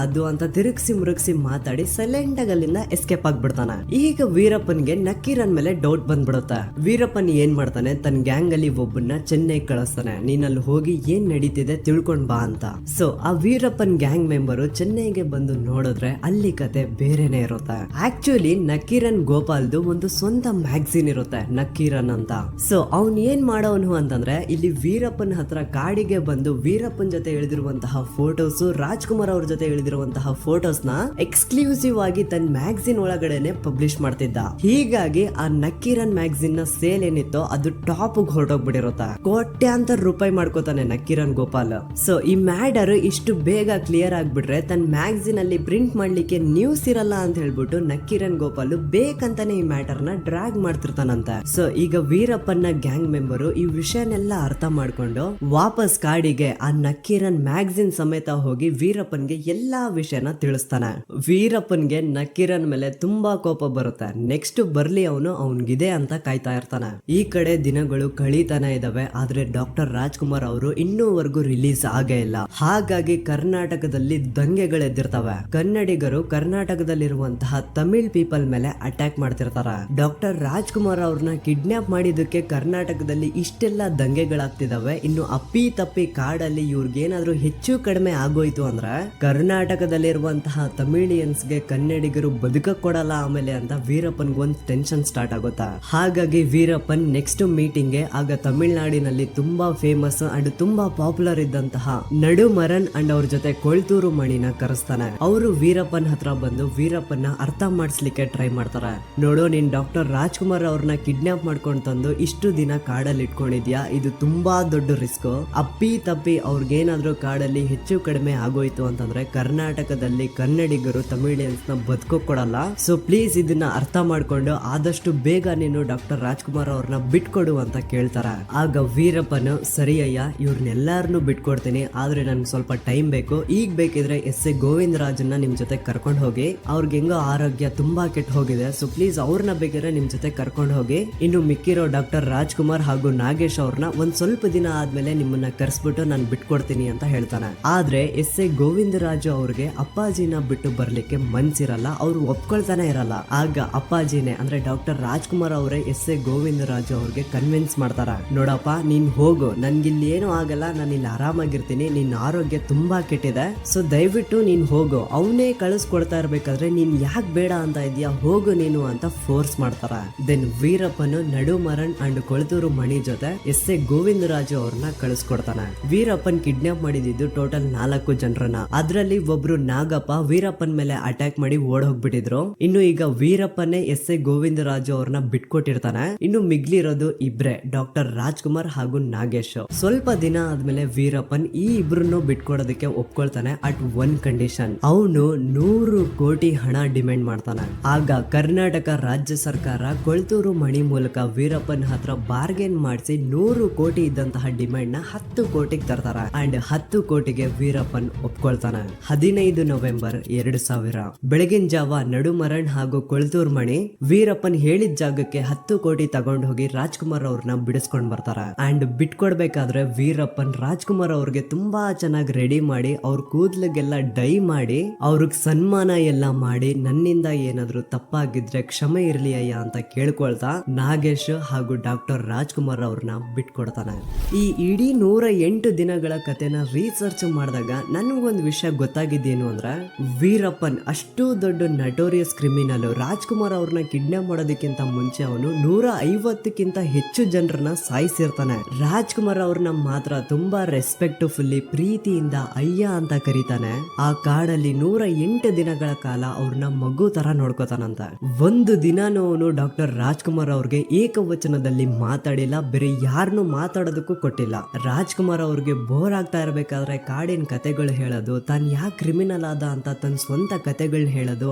ಅದು ಅಂತ ತಿರುಗಿಸಿ ಮುರುಗಿಸಿ ಮಾತಾಡಿ ಸೈಲೆಂಟ್ ಆಗಿ ಅಲ್ಲಿಂದ ಎಸ್ಕೇಪ್ ಆಗ್ಬಿಡ್ತಾನೆ. ಈಗ ವೀರಪ್ಪನ್ಗೆ ನಕೀರನ್ ಮೇಲೆ ಡೌಟ್ ಬಂದ್ಬಿಡುತ್ತೆ. ವೀರಪ್ಪನ್ ಏನ್ ಮಾಡ್ತಾನೆ, ತನ್ನ ಗ್ಯಾಂಗ್ ಅಲ್ಲಿ ಒಬ್ಬನ್ನ ಚೆನ್ನೈಗೆ ಕಳಿಸ್ತಾನೆ, ನೀನಲ್ಲಿ ಹೋಗಿ ಏನ್ ನಡೀತಿದೆ ತಿಳ್ಕೊಂಡ್ ಬಾ ಅಂತ. ಸೊ ಆ ವೀರಪ್ಪನ್ ಗ್ಯಾಂಗ್ ಮೆಂಬರು ಚೆನ್ನೈಗೆ ಬಂದು ನೋಡಿದ್ರೆ ಅಲ್ಲಿ ಕತೆ ಬೇರೆನೆ ಇರುತ್ತೆ. ಆಕ್ಚುಲಿ ನಕೀರನ್ ಗೋಪಾಲ್ದು ಒಂದು ಸ್ವಂತ ಮ್ಯಾಗಝಿನ್ ಇರುತ್ತೆ, ನಕೀರನ್ ಅಂತ. ಸೊ ಅವ್ನ್ ಏನ್ ಮಾಡೋನು ಅಂತಂದ್ರೆ, ಇಲ್ಲಿ ವೀರಪ್ಪನ್ ಹತ್ರ ಕಾಡಿಗೆ ಬಂದು ವೀರಪ್ಪನ್ ಜೊತೆ ಎಳೆದಿರುವಂತಹ ಫೋಟೋಸ್, ರಾಜ್ಕುಮಾರ್ ಅವ್ರ ಜೊತೆ ಎಳೆದಿರುವಂತಹ ಫೋಟೋಸ್ ನ ಎಕ್ಸ್ಕ್ಲೂಸಿವ್ ಆಗಿ ತನ್ನ ಮ್ಯಾಗಝಿನ್ ಒಳಗಡೆನೆ ಪಬ್ಲಿಷ್ ಮಾಡ್ತಿದ್ದ. ಹೀಗಾಗಿ ಆ ನಕೀರನ್ ಮ್ಯಾಗಝಿನ್ ನ ಸೇಲ್ ಏನಿತ್ತೋ ಅದು ಟಾಪ್ ಹೊರಟೋಗ್ಬಿಟ್ಟಿರುತ್ತೆ. ಕೋಟ್ಯಾಂತರ ರೂಪಾಯಿ ಮಾಡ್ಕೋತಾನೆ ನಕೀರನ್ ಗೋಪಾಲ್. ಸೊ ಈ ಮ್ಯಾಟರ್ ಇಷ್ಟು ಬೇಗ ಕ್ಲಿಯರ್ ಆಗ್ಬಿಟ್ರೆ ತನ್ನ ಮ್ಯಾಗಝಿನ್ ಅಲ್ಲಿ ಪ್ರಿಂಟ್ ಮಾಡ್ಲಿಕ್ಕೆ ನ್ಯೂಸ್ ಇರಲ್ಲ ಅಂತ ಹೇಳ್ಬಿಟ್ಟು ನಕೀರನ್ ಗೋಪಾಲ್ ಬೇಕಂತಾನೆ ಈ ಮ್ಯಾಟರ್ ನ ಡ್ರ್ಯಾಗ್ ಮಾಡ್ತಿರ್ತಾನಂತೆ. ಸೊ ಈಗ ವೀರಪ್ಪನ ಗ್ಯಾಂಗ್ ಮೆಂಬರು ಈ ವಿಷಯನೆಲ್ಲ ಅರ್ಥ ಮಾಡ್ಕೊಂಡು ವಾಪಸ್ ಕಾಡಿಗೆ ಆ ನಕೀರನ್ ಮ್ಯಾಗಝಿನ್ ಸಮೇತ ಹೋಗಿ ವೀರಪ್ಪನ್ಗೆ ಎಲ್ಲಾ ವಿಷಯನ ತಿಳಿಸ್ತಾನೆ. ವೀರಪ್ಪನ್ಗೆ ನಕೀರನ್ ಮೇಲೆ ತುಂಬಾ ಕೋಪ ಬರುತ್ತೆ. ನೆಕ್ಸ್ಟ್ ಬರ್ಲಿ ಅವನ್ಗಿದೆ ಅಂತ ಕಾಯ್ತಾ ಇರ್ತಾನೆ. ಈ ಕಡೆ ದಿನಗಳು ಕಳೀತಾನೆ ಇದಾವೆ, ಆದ್ರೆ ಡಾಕ್ಟರ್ ರಾಜ್ಕುಮಾರ್ ಅವರು ಇನ್ನೂವರೆಗೂ ರಿಲೀಸ್ ಆಗೇ ಇಲ್ಲ. ಹಾಗಾಗಿ ಕರ್ನಾಟಕದಲ್ಲಿ ದಂಗೆಗಳೆದ್ದಿರ್ತವೆ. ಕನ್ನಡಿಗರು ಕರ್ನಾಟಕದಲ್ಲಿರುವಂತಹ ತಮಿಳ್ ಪೀಪಲ್ ಮೇಲೆ ಅಟ್ಯಾಕ್ ಮಾಡ್ತಿರ್ತಾರೆ. ಡಾಕ್ಟರ್ ರಾಜ್ಕುಮಾರ್ ಅವ್ರನ್ನ ಕಿಡ್ನಾಪ್ ಮಾಡಿದಕ್ಕೆ ಕರ್ನಾಟಕದಲ್ಲಿ ಇಷ್ಟೆಲ್ಲ ದಂಗೆಗಳಾಗ್ತಿದಾವೆ. ಇನ್ನು ಅಪ್ಪಿ ತಪ್ಪಿ ಕಾಡಲ್ಲಿ ಇವ್ರಿಗೇನಾದ್ರೂ ಹೆಚ್ಚು ಕಡಿಮೆ ಆಗೋಯ್ತು ಅಂದ್ರೆ ಕರ್ನಾಟಕದಲ್ಲಿರುವಂತಹ ತಮಿಳಿಯನ್ಸ್ಗೆ ಕನ್ನಡಿಗರು ಬದುಕಕ್ ಕೊಡಲ್ಲ ಆಮೇಲೆ ಅಂತ ವೀರಪ್ಪನ್ಗೆ ಒಂದು ಟೆನ್ಷನ್ ಸ್ಟಾರ್ಟ್ ಆಗುತ್ತಾ. ಹಾಗಾಗಿ ವೀರಪ್ಪನ್ ನೆಕ್ಸ್ಟ್ ಮೀಟಿಂಗ್ ಗೆ ಆಗ ತಮಿಳ್ನಾಡಿನಲ್ಲಿ ತುಂಬಾ ಫೇಮಸ್ ಅಂಡ್ ತುಂಬಾ ಪಾಪ್ಯುಲರ್ ಇದ್ದಂತಹ ನಡುಮರನ್ ಅಂಡ್ ಅವ್ರ ಜೊತೆ ಕೊಳ್ತೂರು ಮಣಿನ ಕರೆಸ್ತಾನೆ. ಅವರು ವೀರಪ್ಪನ್ ಹತ್ರ ಬಂದು ವೀರಪ್ಪನ್ನ ಅರ್ಥ ಮಾಡಿಸ್ಲಿಕ್ಕೆ ಟ್ರೈ ಮಾಡ್ತಾರೆ. ನೋಡು, ನೀನ್ ಡಾಕ್ಟರ್ ರಾಜ್ಕುಮಾರ್ ಅವ್ರನ್ನ ಕಿಡ್ನಾಪ್ ಮಾಡ್ಕೊಂಡು ತಂದು ಇಷ್ಟು ದಿನ ಕಾಡಲ್ಲಿ ಇಟ್ಕೊಂಡಿದ್ಯಾ, ಇದು ತುಂಬಾ ದೊಡ್ಡ ರಿಸ್ಕ್. ಅಪ್ಪಿ ತಪ್ಪಿ ಅವ್ರಿಗೇನಾದ್ರೂ ಕಾಡಲ್ಲಿ ಹೆಚ್ಚು ಕಡಿಮೆ ಆಗೋಯ್ತು ಅಂತಂದ್ರೆ ಕರ್ನಾಟಕದಲ್ಲಿ ಕನ್ನಡಿಗರು ತಮಿಳಿಯನ್ಸ್ ನ ಬದುಕೋಕ್ ಕೊಡಲ್ಲ. ಸೊ ಪ್ಲೀಸ್ ಇದನ್ನ ಅರ್ಥ ಮಾಡ್ಕೊಂಡು ಆದಷ್ಟು ಬೇಗ ನೀನು ಡಾಕ್ಟರ್ ರಾಜ್ಕುಮಾರ್ ಅವ್ರನ್ನ ಬಿಟ್ಕೊಡು ಅಂತ ಕೇಳ್ತಾರ. ಆಗ ವೀರಪ್ಪನು, ಸರಿ ಅಯ್ಯ, ಇವ್ರನ್ನೆಲ್ಲಾರನು ಬಿಟ್ಕೊಡ್ತೀನಿ, ಆದ್ರೆ ನನ್ಗೆ ಸ್ವಲ್ಪ ಟೈಮ್ ಬೇಕು. ಈಗ ಬೇಕಿದ್ರೆ ಎಸ್.ಐ. ಗೋವಿಂದರಾಜನ್ನ ನಿಮ್ ಜೊತೆ ಕರ್ಕೊಂಡು ಹೋಗಿ, ಅವ್ರಿಗೆ ಹೆಂಗೋ ಆರೋಗ್ಯ ತುಂಬಾ ಕೆಟ್ಟ ಹೋಗಿದೆ, ಸೊ ಪ್ಲೀಸ್ ಅವ್ರನ್ನ ಬೇಕಿದ್ರೆ ನಿಮ್ ಜೊತೆ ಕರ್ಕೊಂಡು ಹೋಗಿ. ಇನ್ನು ಮಿಕ್ಕಿರೋ ಡಾಕ್ಟರ್ ರಾಜ್ಕುಮಾರ್ ಹಾಗೂ ನಾಗೇಶ್ ಅವ್ರನ್ನ ಒಂದ್ ಸ್ವಲ್ಪ ದಿನ ಆದ್ಮೇಲೆ ನಿಮ್ಮನ್ನ ಕರ್ಸ್ಬಿಟ್ಟು ನಾನು ಬಿಟ್ಕೊಡ್ತೀನಿ ಅಂತ ಹೇಳ್ತಾನೆ. ಆದ್ರೆ ಎಸ್.ಐ. ಗೋವಿಂದರಾಜು ಅವ್ರಿಗೆ ಅಪ್ಪಾಜಿನ ಬಿಟ್ಟು ಬರ್ಲಿಕ್ಕೆ ಮನ್ಸಿರಲ್ಲ, ಅವ್ರು ಒಪ್ಕೊಳ್ತಾನೆ ಇರಲ್ಲ. ಆಗ ಅಪ್ಪಾಜಿನೇ ಅಂದ್ರೆ ಡಾಕ್ಟರ್ ರಾಜ್ಕುಮಾರ್ ಅವರೇ ಎಸ್.ಐ. ಗೋವಿಂದರಾಜು ಅವ್ರಿಗೆ ಕನ್ವಿನ್ಸ್ ಮಾಡ್ತಾರ. ನೋಡಪ್ಪ, ನೀನ್ ಹೋಗು, ನನ್ಗಿಲ್ಲಿ ಏನು ಆಗಲ್ಲ, ನಾನು ಇಲ್ಲಿ ಆರಾಮಾಗಿರ್ತೀನಿ, ನಿನ್ನ ಆರೋಗ್ಯ ತುಂಬಾ ಕೆಟ್ಟಿದೆ, ಸೊ ದಯವಿಟ್ಟು ನೀನ್ ಹೋಗು. ಅವನೇ ಕಳಿಸ್ಕೊಡ್ತಾ ಇರ್ಬೇಕಾದ್ರೆ ನೀನ್ ಯಾಕೆ ಬೇಡ ಅಂತ ಇದೀಯಾ, ಹೋಗು ನೀನು ಅಂತ ಫೋರ್ಸ್ ಮಾಡ್ತಾರ. ದೆನ್ ವೀರಪ್ಪನು ನಡುಮರನ್ ಅಂಡ್ ಕೊಳ್ತೂರು ಮಣಿ ಜೊತೆ ಎಸ್.ಐ. ಗೋವಿಂದರಾಜು ಅವ್ರನ್ನ ಕಳಿಸ್ಕೊಡ್ತಾನೆ. ವೀರಪ್ಪನ್ ಕಿಡ್ನಾಪ್ ಮಾಡಿದ್ದು ಟೋಟಲ್ 4 ಜನರನ್ನ. ಅದ್ರಲ್ಲಿ ಒಬ್ರು ನಾಗಪ್ಪ ವೀರಪ್ಪನ್ ಮೇಲೆ ಅಟ್ಯಾಕ್ ಮಾಡಿ ಓಡ್ ಹೋಗ್ಬಿಟ್ಟಿದ್ರು. ಇನ್ನು ಈಗ ವೀರಪ್ಪನೇ ಎಸ್.ಐ. ಗೋವಿಂದರಾಜು ಅವ್ರನ್ನ ಬಿಟ್ಕೊಟ್ಟಿರ್ತಾನೆ. ಇನ್ನು ಮಿಗ್ಲಿರೋದು ಇಬ್ರೆ, ಡಾಕ್ಟರ್ ರಾಜ್ಕುಮಾರ್ ಹಾಗೂ ನಾಗೇಶ್. ಸ್ವಲ್ಪ ದಿನ ಆದ್ಮೇಲೆ ವೀರಪ್ಪನ್ ಈ ಇಬ್ರನ್ನು ಬಿಟ್ಕೊಡೋದಕ್ಕೆ ಒಪ್ಕೊಳ್ತಾನೆ. ಅಟ್ ಒನ್ ಕಂಡೀಷನ್, ಅವನು 100 ಕೋಟಿ ಹಣ ಡಿಮ್ಯಾಂಡ್ ಮಾಡ್ತಾನೆ. ಆಗ ಕರ್ನಾಟಕ ರಾಜ್ಯ ಸರ್ಕಾರ ಕೊಳ್ತೂರು ಮಣಿ ಮೂಲಕ ವೀರಪ್ಪನ್ ಹತ್ರ ಬಾರ್ಗೇನ್ ಮಾಡಿಸಿ 100 ಕೋಟಿ ಇದ್ದಂತಹ ಡಿಮ್ಯಾಂಡ್ ನ 10 ಕೋಟಿಗೆ ತರ್ತಾರ. ಅಂಡ್ 10 ಕೋಟಿಗೆ ವೀರಪ್ಪನ್ ಒಪ್ಕೊಳ್ತಾನೆ. 15 ನವೆಂಬರ್ 2000 ಬೆಳಗಿನ ಜಾವ ನಡುಮರನ್ ಹಾಗೂ ಕೊಳ್ತೂರ್ ಮಣಿ ವೀರಪ್ಪನ್ ಹೇಳಿದ ಜಾಗಕ್ಕೆ 10 ಕೋಟಿ ತಗೊಂಡು ಹೋಗಿ ರಾಜ್ಕುಮಾರ್ ಅವ್ರನ್ನ ಬಿಡಿಸ್ಕೊಂಡ್ ಬರ್ತಾರ. ಅಂಡ್ ಬಿಟ್ಕೊಡ್ಬೇಕಾದ್ರೆ ವೀರಪ್ಪನ್ ರಾಜ್ಕುಮಾರ್ ಅವ್ರಿಗೆ ತುಂಬಾ ಚೆನ್ನಾಗಿ ರೆಡಿ ಮಾಡಿ ಅವ್ರ ಕೂದ್ಲಿಗೆಲ್ಲ ಡೈ ಮಾಡಿ ಅವ್ರಿಗೆ ಸನ್ಮಾನ ಎಲ್ಲ ಮಾಡಿ, ನನ್ನಿಂದ ಏನಾದ್ರು ತಪ್ಪಾಗಿದ್ರೆ ಕ್ಷಮೆ ಇರ್ಲಿ ಅಯ್ಯ ಅಂತ ಕೇಳ್ಕೊಳ್ತಾ ನಾಗೇಶ್ ಹಾಗೂ ಡಾಕ್ಟರ್ ರಾಜ್ಕುಮಾರ್ ಅವ್ರನ್ನ ಬಿಟ್ಕೊಡ್ತಾನೆ. ಈ ಇಡೀ 108 ದಿನಗಳ ಕಥೆನ ರಿಸರ್ಚ್ ಮಾಡಿದಾಗ ನನ್ಗೊಂದು ವಿಷಯ ಗೊತ್ತಾಗಿದ್ದೇನು ಅಂದ್ರೆ, ವೀರಪ್ಪನ್ ಅಷ್ಟು ದೊಡ್ಡ ನಟೋರಿಯಸ್ ಕ್ರಿಮಿನಲ್ ರಾಜ್ಕುಮಾರ್ ಅವ್ರನ್ನ ಕಿಡ್ನಾಪ್ ಮಾಡೋದಕ್ಕಿಂತ ಮುಂಚೆ ಅವನು 150ಕ್ಕಿಂತ ಹೆಚ್ಚು ಜನರನ್ನ ಸಾಯಿಸಿರ್ತಾನೆ. ರಾಜ್ಕುಮಾರ್ ಅವ್ರನ್ನ ಮಾತ್ರ ತುಂಬಾ ರೆಸ್ಪೆಕ್ಟ್ಫುಲ್ಲಿ ಪ್ರೀತಿಯಿಂದ ಅಯ್ಯ ಅಂತ ಕರೀತಾನೆ. ಆ ಕಾಡಲ್ಲಿ 108 ದಿನಗಳ ಕಾಲ ಅವ್ರನ್ನ ಮಗು ತರ ನೋಡ್ಕೋತಾನಂತ. ಒಂದು ದಿನಾನು ಅವನು ಡಾಕ್ಟರ್ ರಾಜ್ಕುಮಾರ್ ಅವ್ರಿಗೆ ಏಕವಚನದಲ್ಲಿ ಮಾತಾಡಿಲ್ಲ, ಬೇರೆ ಯಾರನ್ನು ಮಾತಾಡೋದಕ್ಕೂ ಕೊಟ್ಟಿಲ್ಲ. ರಾಜ್ಕುಮಾರ್ ಅವ್ರಿಗೆ ಬೋರ್ ಆಗ್ತಾ ಇರ್ಬೇಕಾದ್ರೆ ಕಾಡಿನ ಕತೆಗಳು ಹೇಳೋದು, ತಾನ್ ಯಾಕೆ ಕ್ರಿಮಿನಲ್ ಆದ ಅಂತ ತನ್ನ ಸ್ವಂತ ಕತೆಗಳನ್ನ ಹೇಳೋದು,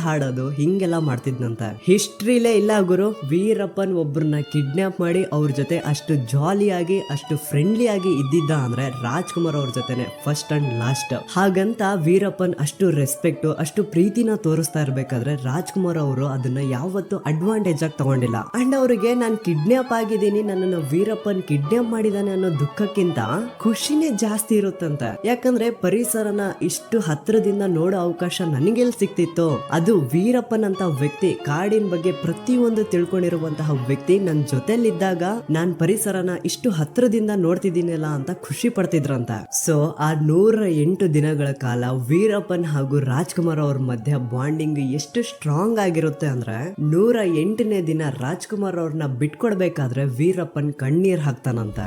ಹಾಡೋದು ಹಿಂಗೆಲ್ಲ ಮಾಡ್ತಿದ್ನಂತ. ಹಿಸ್ಟ್ರಿಲೇ ಇಲ್ಲ ಗುರು, ವೀರಪ್ಪನ್ ಒಬ್ರನ್ನ ಕಿಡ್ನಾಪ್ ಮಾಡಿ ಅವ್ರ ಜೊತೆ ಅಷ್ಟು ಜಾಲಿಯಾಗಿ ಅಷ್ಟು ಫ್ರೆಂಡ್ಲಿ ಆಗಿ ಇದ್ದಿದ್ದ ಅಂದ್ರೆ ರಾಜ್ಕುಮಾರ್ ಅವ್ರ ಜೊತೆನೆ ಫಸ್ಟ್ ಅಂಡ್ ಲಾಸ್ಟ್. ಹಾಗಂತ ವೀರಪ್ಪನ್ ಅಷ್ಟು ರೆಸ್ಪೆಕ್ಟ್ ಅಷ್ಟು ಪ್ರೀತಿನ ತೋರಿಸ್ತಾ ಇರ್ಬೇಕಾದ್ರೆ ರಾಜ್ಕುಮಾರ್ ಅವರು ಅದನ್ನ ಯಾವತ್ತೂ ಅಡ್ವಾಂಟೇಜ್ ಆಗಿ ತಗೊಂಡಿಲ್ಲ. ಅಂಡ್ ಅವರಿಗೆ ನಾನು ಕಿಡ್ನಾಪ್ ಆಗಿದ್ದೀನಿ, ನನ್ನನ್ನು ವೀರಪ್ಪನ್ ಕಿಡ್ನಾಪ್ ಮಾಡಿದಾನೆ ಅನ್ನೋ ದುಃಖಕ್ಕಿಂತ ಖುಷಿನೇ ಜಾಸ್ತಿ ಇರುತ್ತಂತೆ. ಯಾಕಂದ್ರೆ ಪರಿಸರನ ಇಷ್ಟು ಹತ್ರದಿಂದ ನೋಡೋ ಅವಕಾಶ ನನಗೆಲ್ ಸಿಕ್ತಿತ್ತು. ಅದು ವೀರಪ್ಪನ್ ಅಂತ ವ್ಯಕ್ತಿ, ಕಾಡಿನ ಬಗ್ಗೆ ಪ್ರತಿಯೊಂದು ತಿಳ್ಕೊಂಡಿರುವಂತಹ ವ್ಯಕ್ತಿ ನನ್ನ ಜೊತೆಲಿದ್ದಾಗ ನಾನ್ ಪರಿಸರನ ಇಷ್ಟು ಹತ್ರದಿಂದ ನೋಡ್ತಿದ್ದೀನಲ್ಲ ಅಂತ ಖುಷಿ ಪಡ್ತಿದ್ರಂತ. ಸೊ ಆ 108 ದಿನಗಳ ಕಾಲ ವೀರಪ್ಪನ್ ಹಾಗೂ ರಾಜ್ಕುಮಾರ್ ಅವ್ರ ಮಧ್ಯ ಬಾಂಡಿಂಗ್ ಎಷ್ಟು ಸ್ಟ್ರಾಂಗ್ ಆಗಿರುತ್ತೆ ಅಂದ್ರೆ 108ನೇ ದಿನ ರಾಜ್ಕುಮಾರ್ ಅವ್ರನ್ನ ಬಿಟ್ಕೊಡ್ಬೇಕಾದ್ರೆ ವೀರಪ್ಪನ್ ಕಣ್ಣೀರ್ ಹಾಕ್ತಾನಂತ.